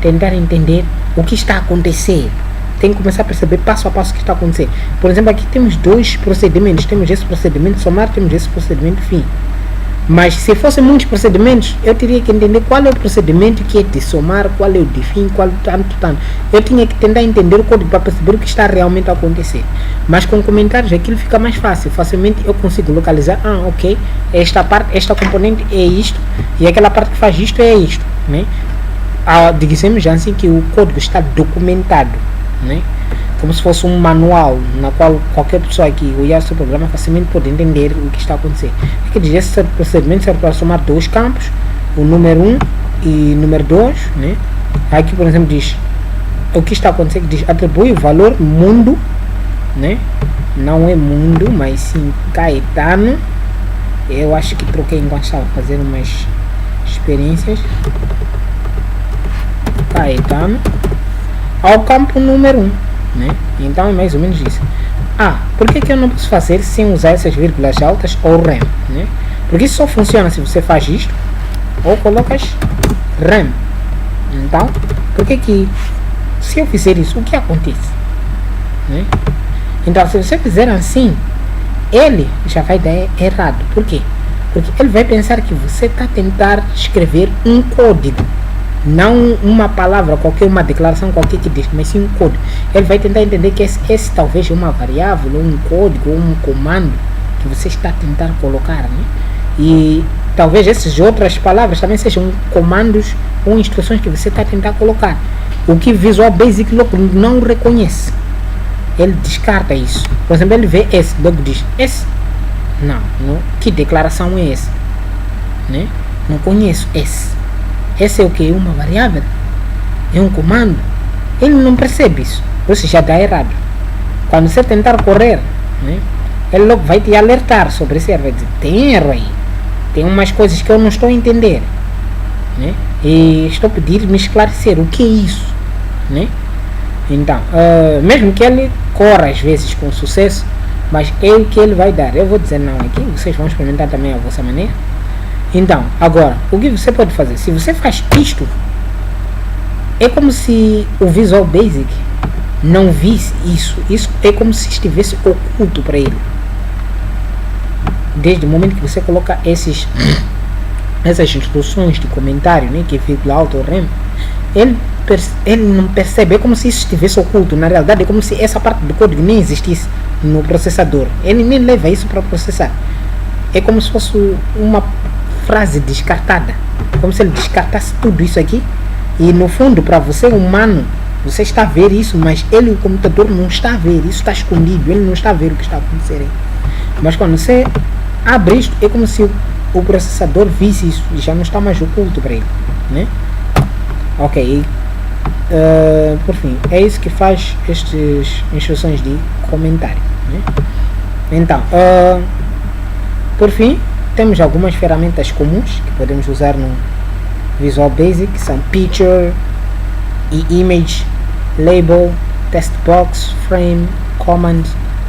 tentar entender o que está a acontecer, tem que começar a perceber passo a passo o que está a acontecer. Por exemplo, aqui temos dois procedimentos, temos esse procedimento somar, temos esse procedimento fim. Mas se fossem muitos procedimentos, eu teria que entender qual é o procedimento que é de somar, qual é o de fim, qual tanto. Eu tinha que tentar entender o código para perceber o que está realmente a acontecer. Mas com comentários aquilo fica mais fácil. Facilmente eu consigo localizar, ok, esta parte, esta componente é isto, e aquela parte que faz isto é isto, né? Dizemos já assim que o código está documentado, né? Como se fosse um manual, na qual qualquer pessoa que olhar o seu programa facilmente pode entender o que está a acontecer. Aqui diz, esse procedimento serve para somar dois campos, o número 1 e número 2, né? Aqui, por exemplo, diz, o que está a acontecer, diz, atribui o valor mundo, né? Não é mundo, mas sim Caetano. Eu acho que troquei enquanto estava fazendo, mas experiências, Caetano, ao campo número 1, né? Então é mais ou menos isso. Por que eu não posso fazer sem usar essas vírgulas altas ou rem, né? Porque isso só funciona se você faz isto ou colocas rem. Então, por que se eu fizer isso, o que acontece, né? Então, se você fizer assim, ele já vai dar errado. Por quê? Porque ele vai pensar que você está a tentar escrever um código, não uma palavra qualquer, uma declaração qualquer que diz, mas sim um código. Ele vai tentar entender que esse talvez é uma variável, ou um código, ou um comando que você está a tentar colocar, né? E talvez essas outras palavras também sejam comandos ou instruções que você está a tentar colocar. O que Visual Basic logo não reconhece. Ele descarta isso. Por exemplo, ele vê esse, logo diz, esse? Não. Que declaração é essa? Né? Não conheço esse. Esse é o que? Uma variável? É um comando? Ele não percebe isso. Ou seja, já dá errado. Quando você tentar correr, né, ele logo vai te alertar sobre esse erro. Vai dizer, tem erro aí. Tem umas coisas que eu não estou a entender. Né? E estou a pedir me esclarecer o que é isso. Né? Então, mesmo que ele corra às vezes com sucesso, mas é o que ele vai dar. Eu vou dizer não aqui, vocês vão experimentar também a vossa maneira. Então, agora, o que você pode fazer? Se você faz isto, é como se o Visual Basic não visse isso. Isso é como se estivesse oculto para ele. Desde o momento que você coloca essas instruções de comentário, né, que é vírgula alta ou rem, ele não percebe, é como se isso estivesse oculto. Na realidade é como se essa parte do código nem existisse no processador. Ele nem leva isso para processar. É como se fosse uma frase descartada, como se ele descartasse tudo isso aqui, e no fundo para você humano, você está a ver isso, mas ele, o computador, não está a ver, isso está escondido, ele não está a ver o que está a acontecer aí. Mas quando você abre isto, é como se o processador visse isso e já não está mais oculto para ele, né? Ok, por fim, é isso que faz estas instruções de comentário, né? Então, por fim, temos algumas ferramentas comuns que podemos usar no Visual Basic, que são Picture, Image, Label, Text Box, Frame, Command,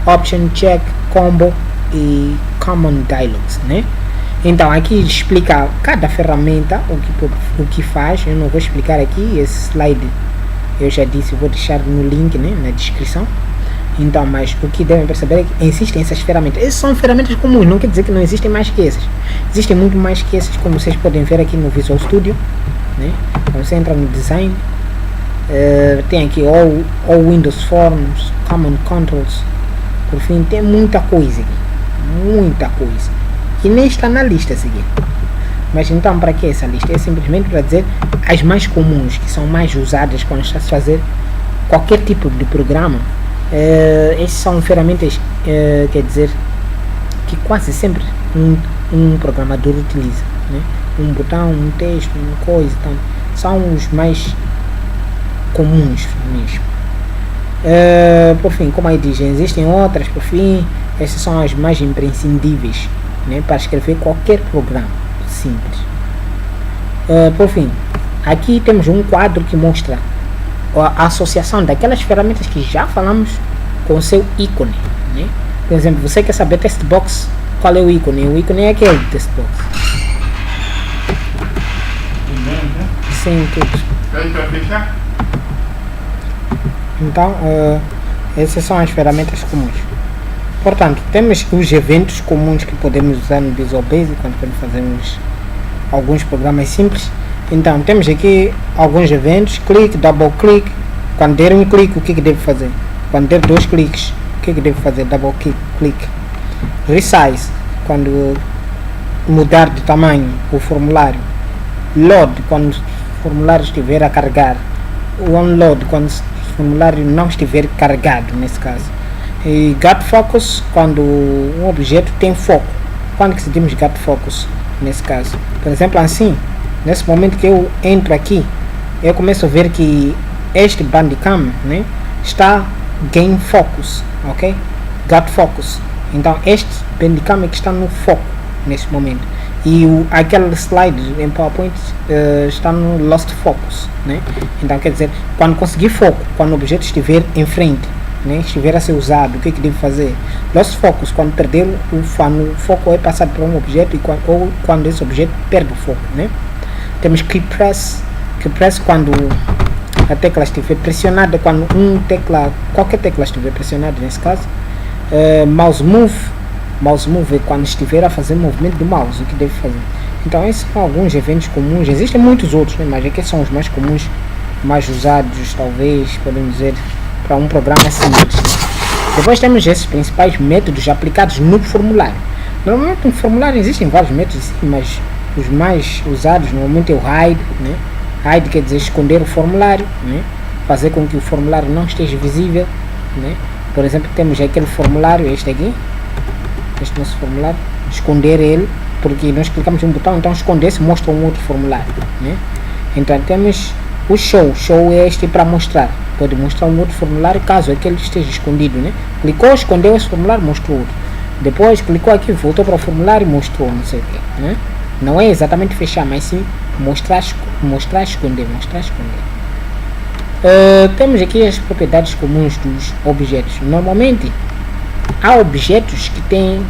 Option, Check, Combo e Common Dialogues, né? Então aqui explica cada ferramenta o que faz. Eu não vou explicar aqui, esse slide eu já disse, vou deixar no link, né, na descrição. Então, mas o que devem perceber é que existem essas ferramentas. Essas são ferramentas comuns, não quer dizer que não existem mais que essas. Existem muito mais que essas, como vocês podem ver aqui no Visual Studio, né? Quando você entra no Design, tem aqui all Windows Forms, Common Controls. Por fim, tem muita coisa aqui, muita coisa, que nem está na lista a seguir. Mas então, para que essa lista? É simplesmente para dizer as mais comuns, que são mais usadas quando está a fazer qualquer tipo de programa. Essas são ferramentas, quer dizer, que quase sempre um programador utiliza, né? Um botão, um texto, uma coisa, então, são os mais comuns mesmo. Por fim, como aí diz, existem outras, por fim, essas são as mais imprescindíveis, né, para escrever qualquer programa simples. Por fim, aqui temos um quadro que mostra a associação daquelas ferramentas que já falamos com o seu ícone, né? Por exemplo, você quer saber Textbox, qual é o ícone? O ícone é aquele Textbox. Sim, tudo. Então, essas são as ferramentas comuns. Portanto, temos os eventos comuns que podemos usar no Visual Basic quando fazemos alguns programas simples. Então, temos aqui alguns eventos: clique, double click. Quando der um clique, o que deve fazer? Quando der 2 cliques, o que deve fazer? Double click. Resize, quando mudar de tamanho o formulário. Load, quando o formulário estiver a carregar. Unload, quando o formulário não estiver carregado, nesse caso. E Get Focus, quando um objeto tem foco. Quando que se diz Get Focus, nesse caso? Por exemplo, assim, nesse momento que eu entro aqui, eu começo a ver que este Bandicam, né, está Gain Focus, ok? Get Focus. Então este Bandicam é que está no foco nesse momento. e aquele slide em PowerPoint está no Lost Focus, né? Então quer dizer, quando conseguir foco, quando o objeto estiver em frente, né, estiver a ser usado, o que devo fazer? Lost Focus, quando perder o foco é passado para um objeto ou quando esse objeto perde o foco, né? Temos Key Press quando a tecla estiver pressionada, quando qualquer tecla estiver pressionada nesse caso. Mouse Move é quando estiver a fazer movimento do mouse, o que deve fazer. Então esses são alguns eventos comuns, existem muitos outros, né, mas aqui são os mais comuns, mais usados, talvez, podemos dizer, para um programa simples. Depois temos esses principais métodos aplicados no formulário. Normalmente no formulário existem vários métodos, mas os mais usados normalmente é o hide, né? Hide quer dizer esconder o formulário, né? Fazer com que o formulário não esteja visível, né? Por exemplo, temos aquele formulário, este aqui, este nosso formulário, esconder ele, porque nós clicamos em um botão, então esconder-se mostra um outro formulário, né? Então temos o show é este para mostrar, pode mostrar um outro formulário caso aquele esteja escondido, né? Clicou, escondeu esse formulário, mostrou outro. Depois clicou aqui, voltou para o formulário e mostrou não sei o que, né? Não é exatamente fechar, mas sim mostrar, esconder. Temos aqui as propriedades comuns dos objetos. Normalmente há objetos que têm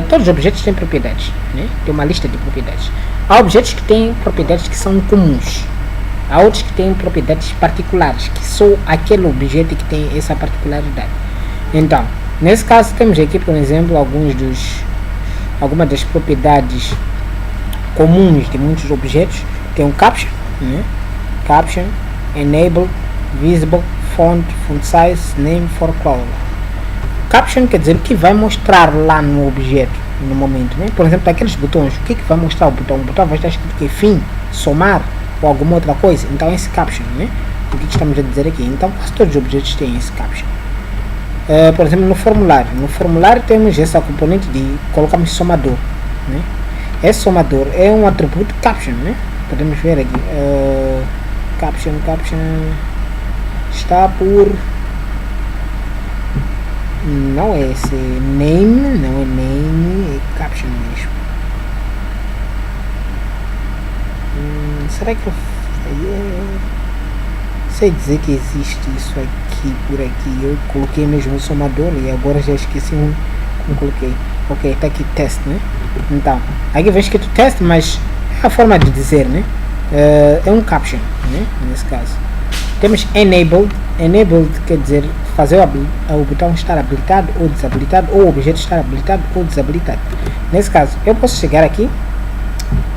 todos os objetos têm propriedades, né? Tem uma lista de propriedades. Há objetos que têm propriedades que são comuns, há outros que têm propriedades particulares, que só aquele objeto que tem essa particularidade. Então, nesse caso temos aqui, por exemplo, algumas das propriedades comuns de muitos objetos. Tem um caption, né? Caption, enable, visible, font size, name for color. Caption quer dizer o que vai mostrar lá no objeto no momento, né? Por exemplo, aqueles botões, o que vai mostrar o botão? O botão vai estar escrito que fim, somar ou alguma outra coisa. Então esse caption, né? O que estamos a dizer aqui? Então quase todos os objetos têm esse caption. Por exemplo, no formulário temos essa componente de colocarmos somador, né? Esse somador é um atributo caption, né? Podemos ver aqui, caption está por, não é esse name, não é name, é caption mesmo. Será que eu sei dizer que existe isso aqui por aqui? Eu coloquei mesmo o somador e agora já esqueci como coloquei. Ok, está aqui test, né? Então, aqui vem escrito test, mas é a forma de dizer, né? É um caption, né? Nesse caso. Temos enabled. Enabled quer dizer fazer o botão estar habilitado ou desabilitado, ou o objeto estar habilitado ou desabilitado. Nesse caso, eu posso chegar aqui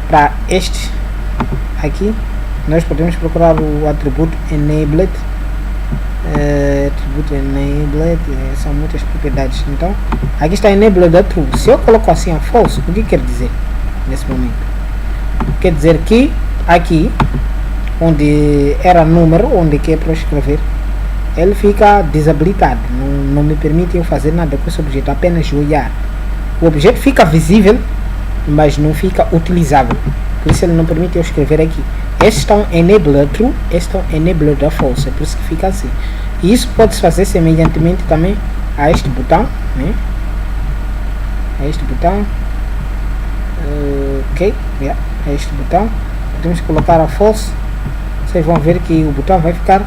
para este aqui, nós podemos procurar o atributo enabled. São muitas propriedades. Então aqui está enabled a true. Se eu coloco assim a false, o que quer dizer nesse momento? Quer dizer que aqui onde era número, onde que é para escrever, ele fica desabilitado, não me permite eu fazer nada com esse objeto, apenas olhar. O objeto fica visível, mas não fica utilizável, por isso ele não permite eu escrever aqui. Estes estão enabled a true, estes estão enabled a false, é por isso que fica assim. E isso pode-se fazer semelhantemente também a este botão, né? A este botão, a este botão, podemos colocar a false. Vocês vão ver que o botão vai ficar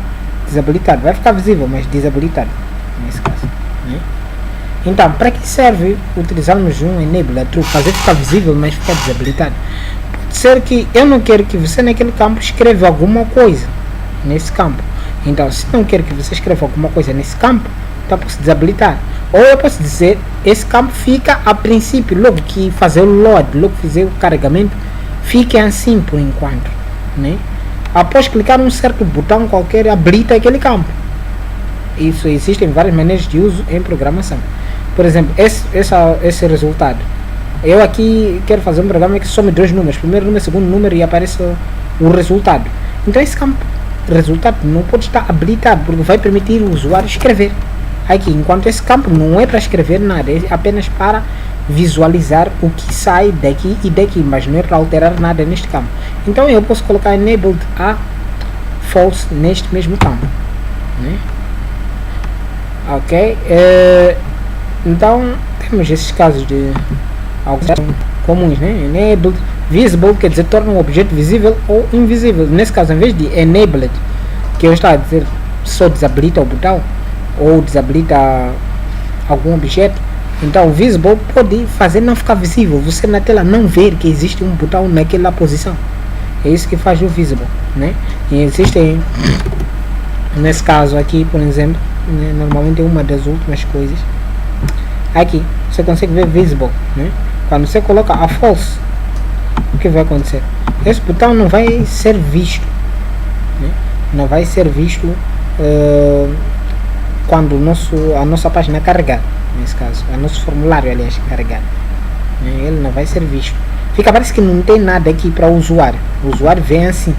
desabilitado, vai ficar visível, mas desabilitado, nesse caso, né? Então, para que serve utilizarmos um enable a true? Fazer ficar visível, mas ficar desabilitado. Pode ser que eu não quero que você naquele campo escreva alguma coisa nesse campo. Então, se não quero que você escreva alguma coisa nesse campo, então posso desabilitar. Ou eu posso dizer, esse campo fica a princípio, logo que fazer o load, logo que fazer o carregamento, fique assim por enquanto, né? Após clicar num certo botão qualquer, habilita aquele campo. Isso existem várias maneiras de uso em programação. Por exemplo, esse resultado. Eu aqui quero fazer um programa que some dois números, primeiro número, segundo número, e aparece o resultado. Então esse campo resultado não pode estar habilitado, porque vai permitir o usuário escrever aqui, enquanto esse campo não é para escrever nada, é apenas para visualizar o que sai daqui e daqui, mas não é para alterar nada neste campo. Então eu posso colocar enabled a false neste mesmo campo, né? Ok, então temos esses casos de alguns comuns, né? Enabled, visible, quer dizer, torna um objeto visível ou invisível. Nesse caso, em vez de enabled, que eu estava a dizer só desabilita o botão ou desabilita algum objeto, então o visible pode fazer não ficar visível, você na tela não ver que existe um botão naquela posição. É isso que faz o visible, né? E existem, nesse caso aqui, por exemplo, né, normalmente é uma das últimas coisas. Aqui você consegue ver visible, né? Quando você coloca a false, o que vai acontecer? Esse botão não vai ser visto, né? Não vai ser visto quando a nossa página carregar, nesse caso, o nosso formulário, aliás, carregar, né? Ele não vai ser visto. Parece que não tem nada aqui para o usuário. O usuário vem assim,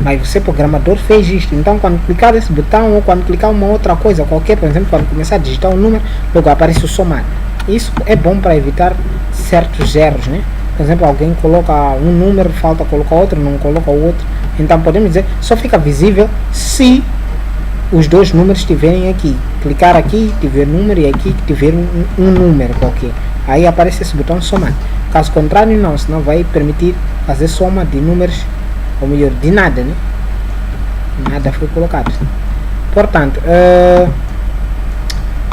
mas você, programador, fez isto. Então, quando clicar nesse botão ou quando clicar uma outra coisa qualquer, por exemplo, quando começar a digitar um número, logo aparece o somar. Isso é bom para evitar certos erros, né? Por exemplo, alguém coloca um número, falta colocar outro, não coloca o outro. Então, podemos dizer, só fica visível se os dois números estiverem aqui. Clicar aqui, tiver número, e aqui tiver um número qualquer. Aí aparece esse botão somar. Caso contrário, não, senão vai permitir fazer soma de números, ou melhor, de nada, né? Nada foi colocado. Portanto,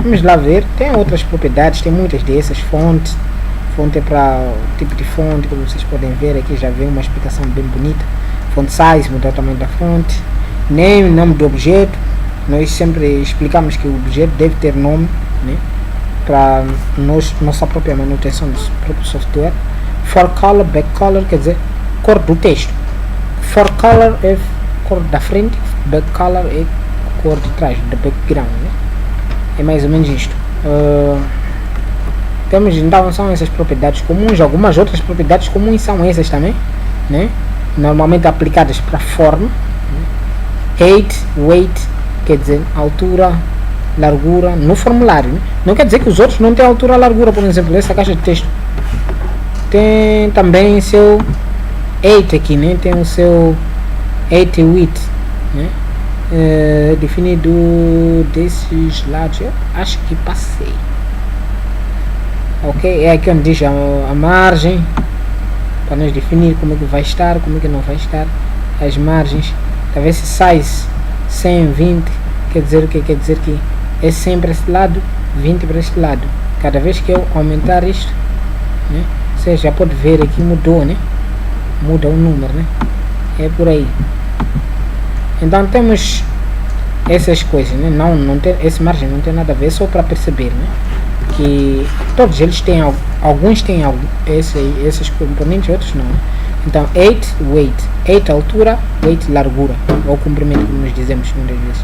vamos lá ver. Tem outras propriedades, tem muitas dessas. Fonte é para o tipo de fonte, como vocês podem ver aqui, já vem uma explicação bem bonita. Font size, mudar o tamanho da fonte. Nome do objeto. Nós sempre explicamos que o objeto deve ter nome, né? Para nossa própria manutenção do próprio software. For color, back color, quer dizer, cor do texto. For color é cor da frente, back color é cor de trás, do background, né? É mais ou menos isto. Temos então, são essas propriedades comuns. Algumas outras propriedades comuns são essas também, né? Normalmente aplicadas para forma, né? Height, weight, quer dizer, altura, largura, no formulário, né? Não quer dizer que os outros não têm altura, largura. Por exemplo, essa caixa de texto tem também seu height aqui, né? Tem o seu height e width, né? Definido desses lados. Eu acho que passei. Ok, é aqui onde diz a margem, para nós definir como é que vai estar, como é que não vai estar as margens. Talvez se size 120 quer dizer o que? Quer dizer que é sempre esse lado, 20 para este lado. Cada vez que eu aumentar isto, né? Você já pode ver aqui, mudou, né? Muda o número, né? É por aí. Então temos essas coisas, né? Não tem, esse margem não tem nada a ver, só para perceber, né? Que todos eles têm, alguns têm esses componentes, outros não, né? Então, height, weight. Height, altura, weight, largura, ou comprimento, como nós dizemos muitas vezes.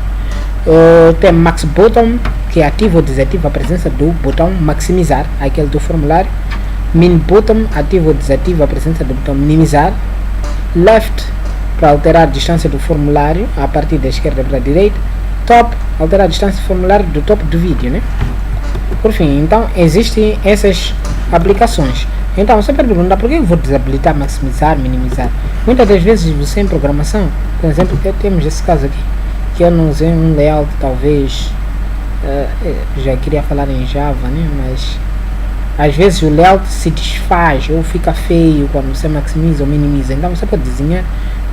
Tem max bottom, que ativa ou desativa a presença do botão maximizar, aquele do formulário. Min bottom, ativa ou desativa a presença do botão minimizar. Left, para alterar a distância do formulário a partir da esquerda para a direita. Top, alterar a distância do formulário do topo do vídeo, né? Por fim, então existem essas aplicações. Então você pode perguntar, por que eu vou desabilitar, maximizar, minimizar? Muitas das vezes você em programação, por exemplo, temos esse caso aqui, que eu não usei um layout, talvez, já queria falar em Java, né? Mas às vezes o layout se desfaz ou fica feio quando você maximiza ou minimiza. Então você pode desenhar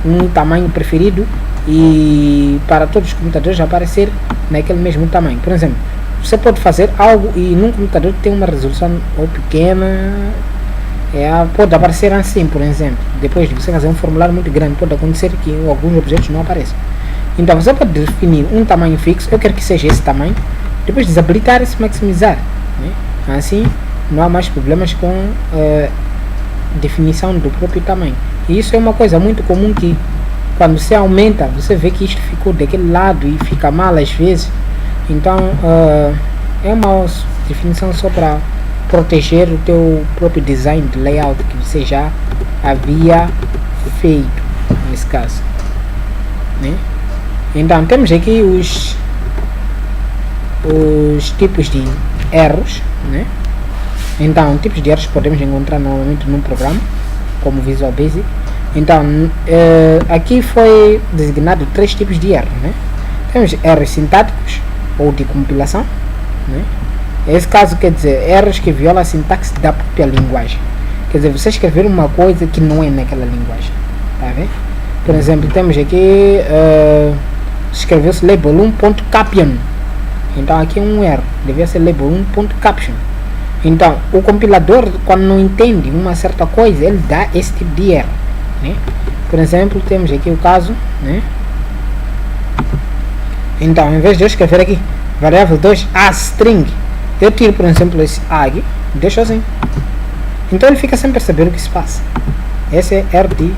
um tamanho preferido e para todos os computadores aparecer naquele mesmo tamanho. Por exemplo, você pode fazer algo e num computador que tem uma resolução ou pequena, pode aparecer assim, por exemplo. Depois de você fazer um formulário muito grande, pode acontecer que alguns objetos não apareçam. Então você pode definir um tamanho fixo, eu quero que seja esse tamanho, depois desabilitar e se maximizar, né? Assim não há mais problemas com definição do próprio tamanho. E isso é uma coisa muito comum, que quando você aumenta, você vê que isto ficou daquele lado e fica mal às vezes. Então é uma definição só para proteger o teu próprio design de layout que você já havia feito nesse caso, né? Então temos aqui os tipos de erros, né? Então tipos de erros podemos encontrar normalmente num programa como Visual Basic. Então aqui foi designado 3 tipos de erros, né? Temos erros sintáticos ou de compilação, né? Esse caso quer dizer erros que violam a sintaxe da própria linguagem. Quer Quer dizer, você escrever uma coisa que não é naquela linguagem. Tá vendo? Por exemplo, temos aqui, escreveu-se label1.caption. Então aqui é um erro, devia ser label1.caption. Então, o compilador, quando não entende uma certa coisa, ele dá esse tipo de erro, né? Por exemplo, temos aqui o caso, né? Então, em vez de eu escrever aqui variável 2 a string, eu tiro, por exemplo, esse a aqui, deixo assim. Então ele fica sem perceber o que se passa. Esse é erro de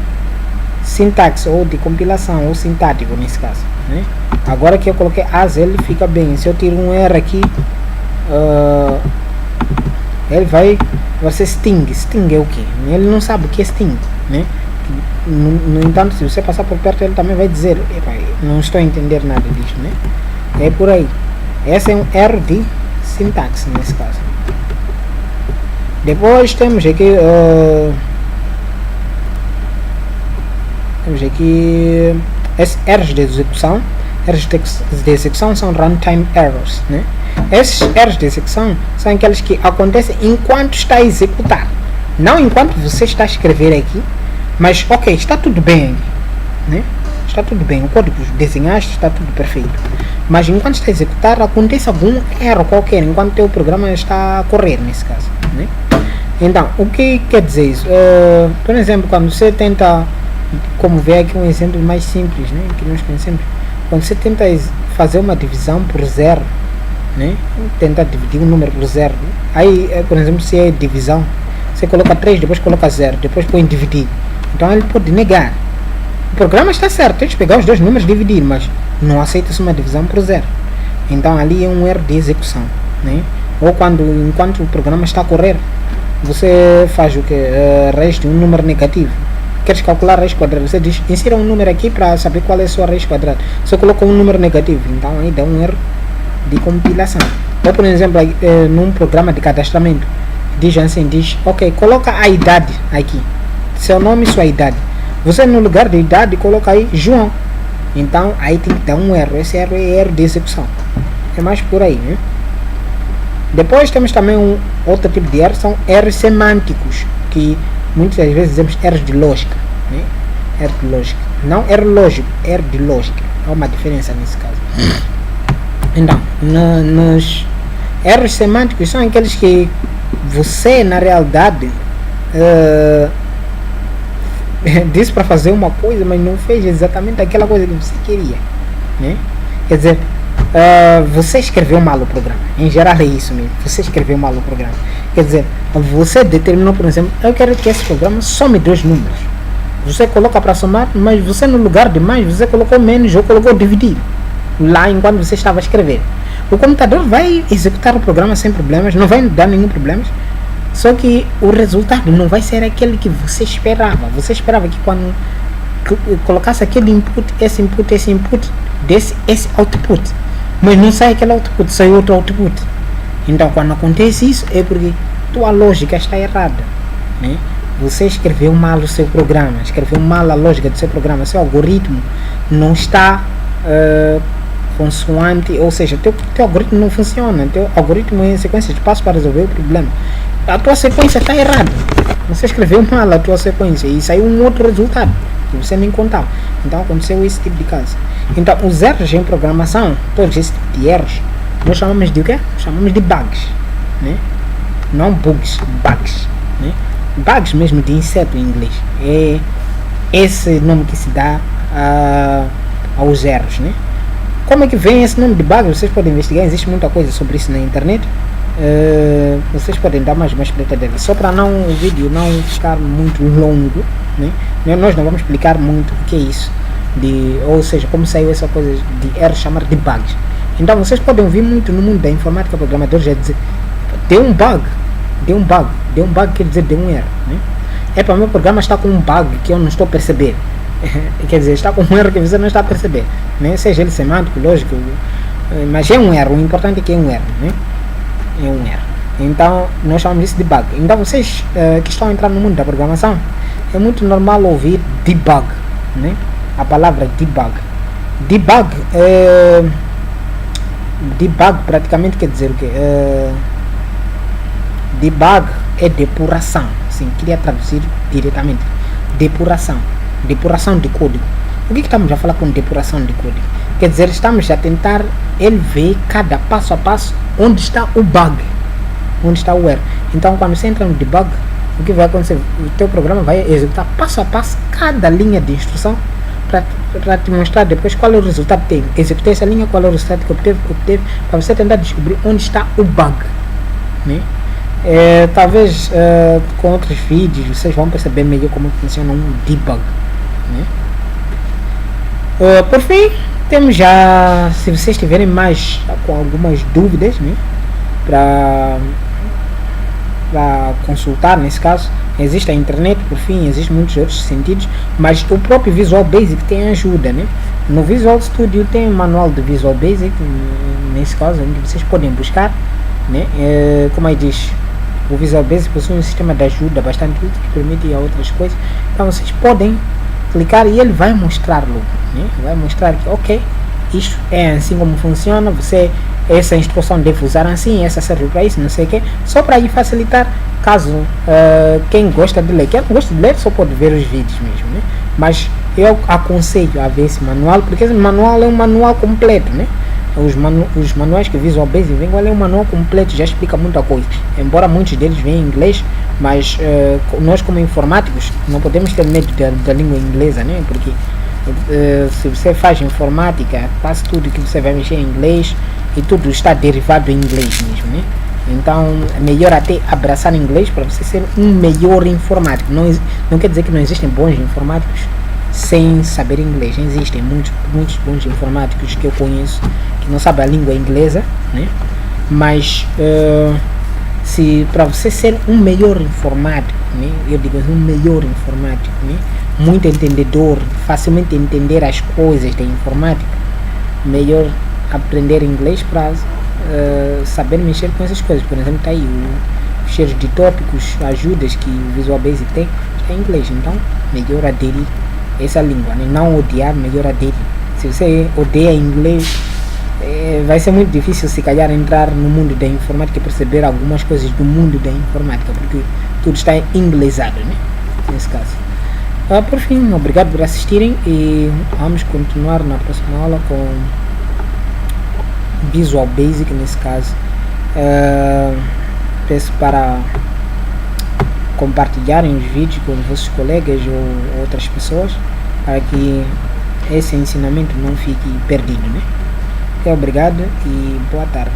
sintaxe ou de compilação ou sintático nesse caso, né? Agora que eu coloquei as, ele fica bem. Se eu tiro um erro aqui, ele vai ser sting. Sting é o que? Ele não sabe o que é sting, né? No entanto, se você passar por perto, ele também vai dizer: não estou a entender nada disso, né? É por aí. Esse é um erro de sintaxe nesse caso. Depois temos aqui erros de execução. Erros de execução são runtime errors, né? Esses erros de execução são aqueles que acontecem enquanto está a executar, não enquanto você está a escrever aqui. Mas ok, está tudo bem, né? Está tudo bem, o código desenhaste, está tudo perfeito. Mas enquanto está a executar, acontece algum erro qualquer, enquanto o teu programa está a correr, nesse caso, né? Então, o que quer dizer isso? Por exemplo, quando você tenta, como vê aqui um exemplo mais simples, né? Que nós conhecemos, quando você tenta fazer uma divisão por zero, né? Tentar dividir um número por zero, aí, por exemplo, se é divisão, você coloca 3, depois coloca 0, depois põe dividir. Então ele pode negar. O programa está certo, tem que pegar os dois números e dividir, mas não aceita-se uma divisão por zero. Então ali é um erro de execução, né? Ou enquanto o programa está a correr, você faz o que? Raiz de um número negativo. Queres calcular a raiz quadrada? Você diz, insira um número aqui para saber qual é a sua raiz quadrada. Você coloca um número negativo, então aí dá um erro de compilação. Ou por exemplo, num programa de cadastramento, diz assim, ok, coloca a idade aqui. Seu nome e sua idade. Você no lugar de idade coloca aí João. Então aí tem que dar um erro. Esse erro é erro de execução. É mais por aí, né? Depois temos também outro tipo de erros, são erros semânticos, que muitas vezes dizemos erros de lógica, né? Erro de lógica. Não erro lógico, erro de lógica. Há uma diferença nesse caso. Então, nos erros semânticos são aqueles que você na realidade disse para fazer uma coisa, mas não fez exatamente aquela coisa que você queria, né? Quer dizer, você escreveu mal o programa. Em geral é isso mesmo. Você escreveu mal o programa. Quer dizer, você determinou, por exemplo, eu quero que esse programa some 2 números. Você coloca para somar, mas você no lugar de mais, você colocou menos ou colocou dividir. Lá enquanto você estava a escrever. O computador vai executar o programa sem problemas, não vai dar nenhum problema. Só que o resultado não vai ser aquele que você esperava. Você esperava que quando colocasse aquele input, esse input, desse esse output. Mas não sai aquele output, sai outro output. Então quando acontece isso é porque tua lógica está errada, né? Você escreveu mal o seu programa, escreveu mal a lógica do seu programa, seu algoritmo não está consoante, ou seja, teu algoritmo não funciona, teu algoritmo é em sequência de passos para resolver o problema. A tua sequência está errada. Você escreveu mal a tua sequência e saiu um outro resultado que você nem contava. Então aconteceu esse tipo de caso. Então os erros em programação, todos esses tipos de erros, nós chamamos de o quê? Chamamos de bugs, né? Não bugs, bugs, né? Bugs mesmo de inseto em inglês. É esse nome que se dá aos erros, né? Como é que vem esse nome de bug? Vocês podem investigar, existe muita coisa sobre isso na internet. Vocês podem dar mais uma explicação. Só para o vídeo não ficar muito longo, né? Nós não vamos explicar muito o que é isso, ou seja, como saiu essa coisa de erro chamar de bugs. Então vocês podem ouvir muito no mundo da informática, programador já dizer, deu um bug quer dizer deu um erro, né? É para o meu programa está com um bug que eu não estou a perceber. Quer dizer, está com um erro que você não está a perceber, né? Seja ele semântico, lógico, mas é um erro. O importante é que é um erro, né? É um erro. Então nós chamamos isso de bug. Então vocês que estão a entrar no mundo da programação, é muito normal ouvir debug, né? A palavra debug. Debug praticamente quer dizer o quê? Debug é depuração. Sim, queria traduzir diretamente. Depuração. Depuração de código. O que estamos a falar com depuração de código? Quer dizer, estamos a tentar ele ver cada passo a passo onde está o bug, onde está o erro. Então, quando você entra no debug, o que vai acontecer? O teu programa vai executar passo a passo cada linha de instrução para te mostrar depois qual é o resultado que teve. Executei essa linha, qual é o resultado que obteve, para você tentar descobrir onde está o bug, né? Talvez com outros vídeos vocês vão perceber melhor como funciona um debug, né? Por fim, temos já, se vocês tiverem mais com algumas dúvidas, né, para consultar, nesse caso, existe a internet, por fim, existem muitos outros sentidos, mas o próprio Visual Basic tem ajuda, né? No Visual Studio tem um manual de Visual Basic, nesse caso, onde vocês podem buscar, né? Como aí diz, o Visual Basic possui um sistema de ajuda bastante útil que permite a outras coisas, então vocês podem clicar e ele vai mostrar logo, né? Vai mostrar que, ok, isto é assim como funciona, essa instrução deve usar assim, essa serve para isso, não sei o que, só para ir facilitar, caso quem gosta de ler, quem não gosta de ler só pode ver os vídeos mesmo, né? Mas eu aconselho a ver esse manual, porque esse manual é um manual completo, né? Os manuais que Visual Basic vem, é um manual completo, já explica muita coisa, embora muitos deles venham em inglês, mas nós como informáticos não podemos ter medo da língua inglesa, né? Porque se você faz informática, quase tudo que você vai mexer em inglês e tudo está derivado em inglês mesmo, né? Então é melhor até abraçar inglês para você ser um melhor informático. Não quer dizer que não existem bons informáticos sem saber inglês. Existem muitos bons informáticos que eu conheço que não sabem a língua inglesa, né? Mas se para você ser um melhor informático, né? Eu digo um melhor informático, né? Muito entendedor, facilmente entender as coisas da informática, melhor aprender inglês para saber mexer com essas coisas. Por exemplo, está aí o cheiro de tópicos, ajudas que o Visual Basic tem, é em inglês. Então, melhor aderir essa língua, né? Não odiar, melhor aderir. Se você odeia inglês, vai ser muito difícil se calhar entrar no mundo da informática e perceber algumas coisas do mundo da informática, porque tudo está inglesado, né? Nesse caso. Por fim, obrigado por assistirem e vamos continuar na próxima aula com Visual Basic, nesse caso. Peço para compartilharem os vídeos com os vossos colegas ou outras pessoas, para que esse ensinamento não fique perdido, né? Obrigado e boa tarde.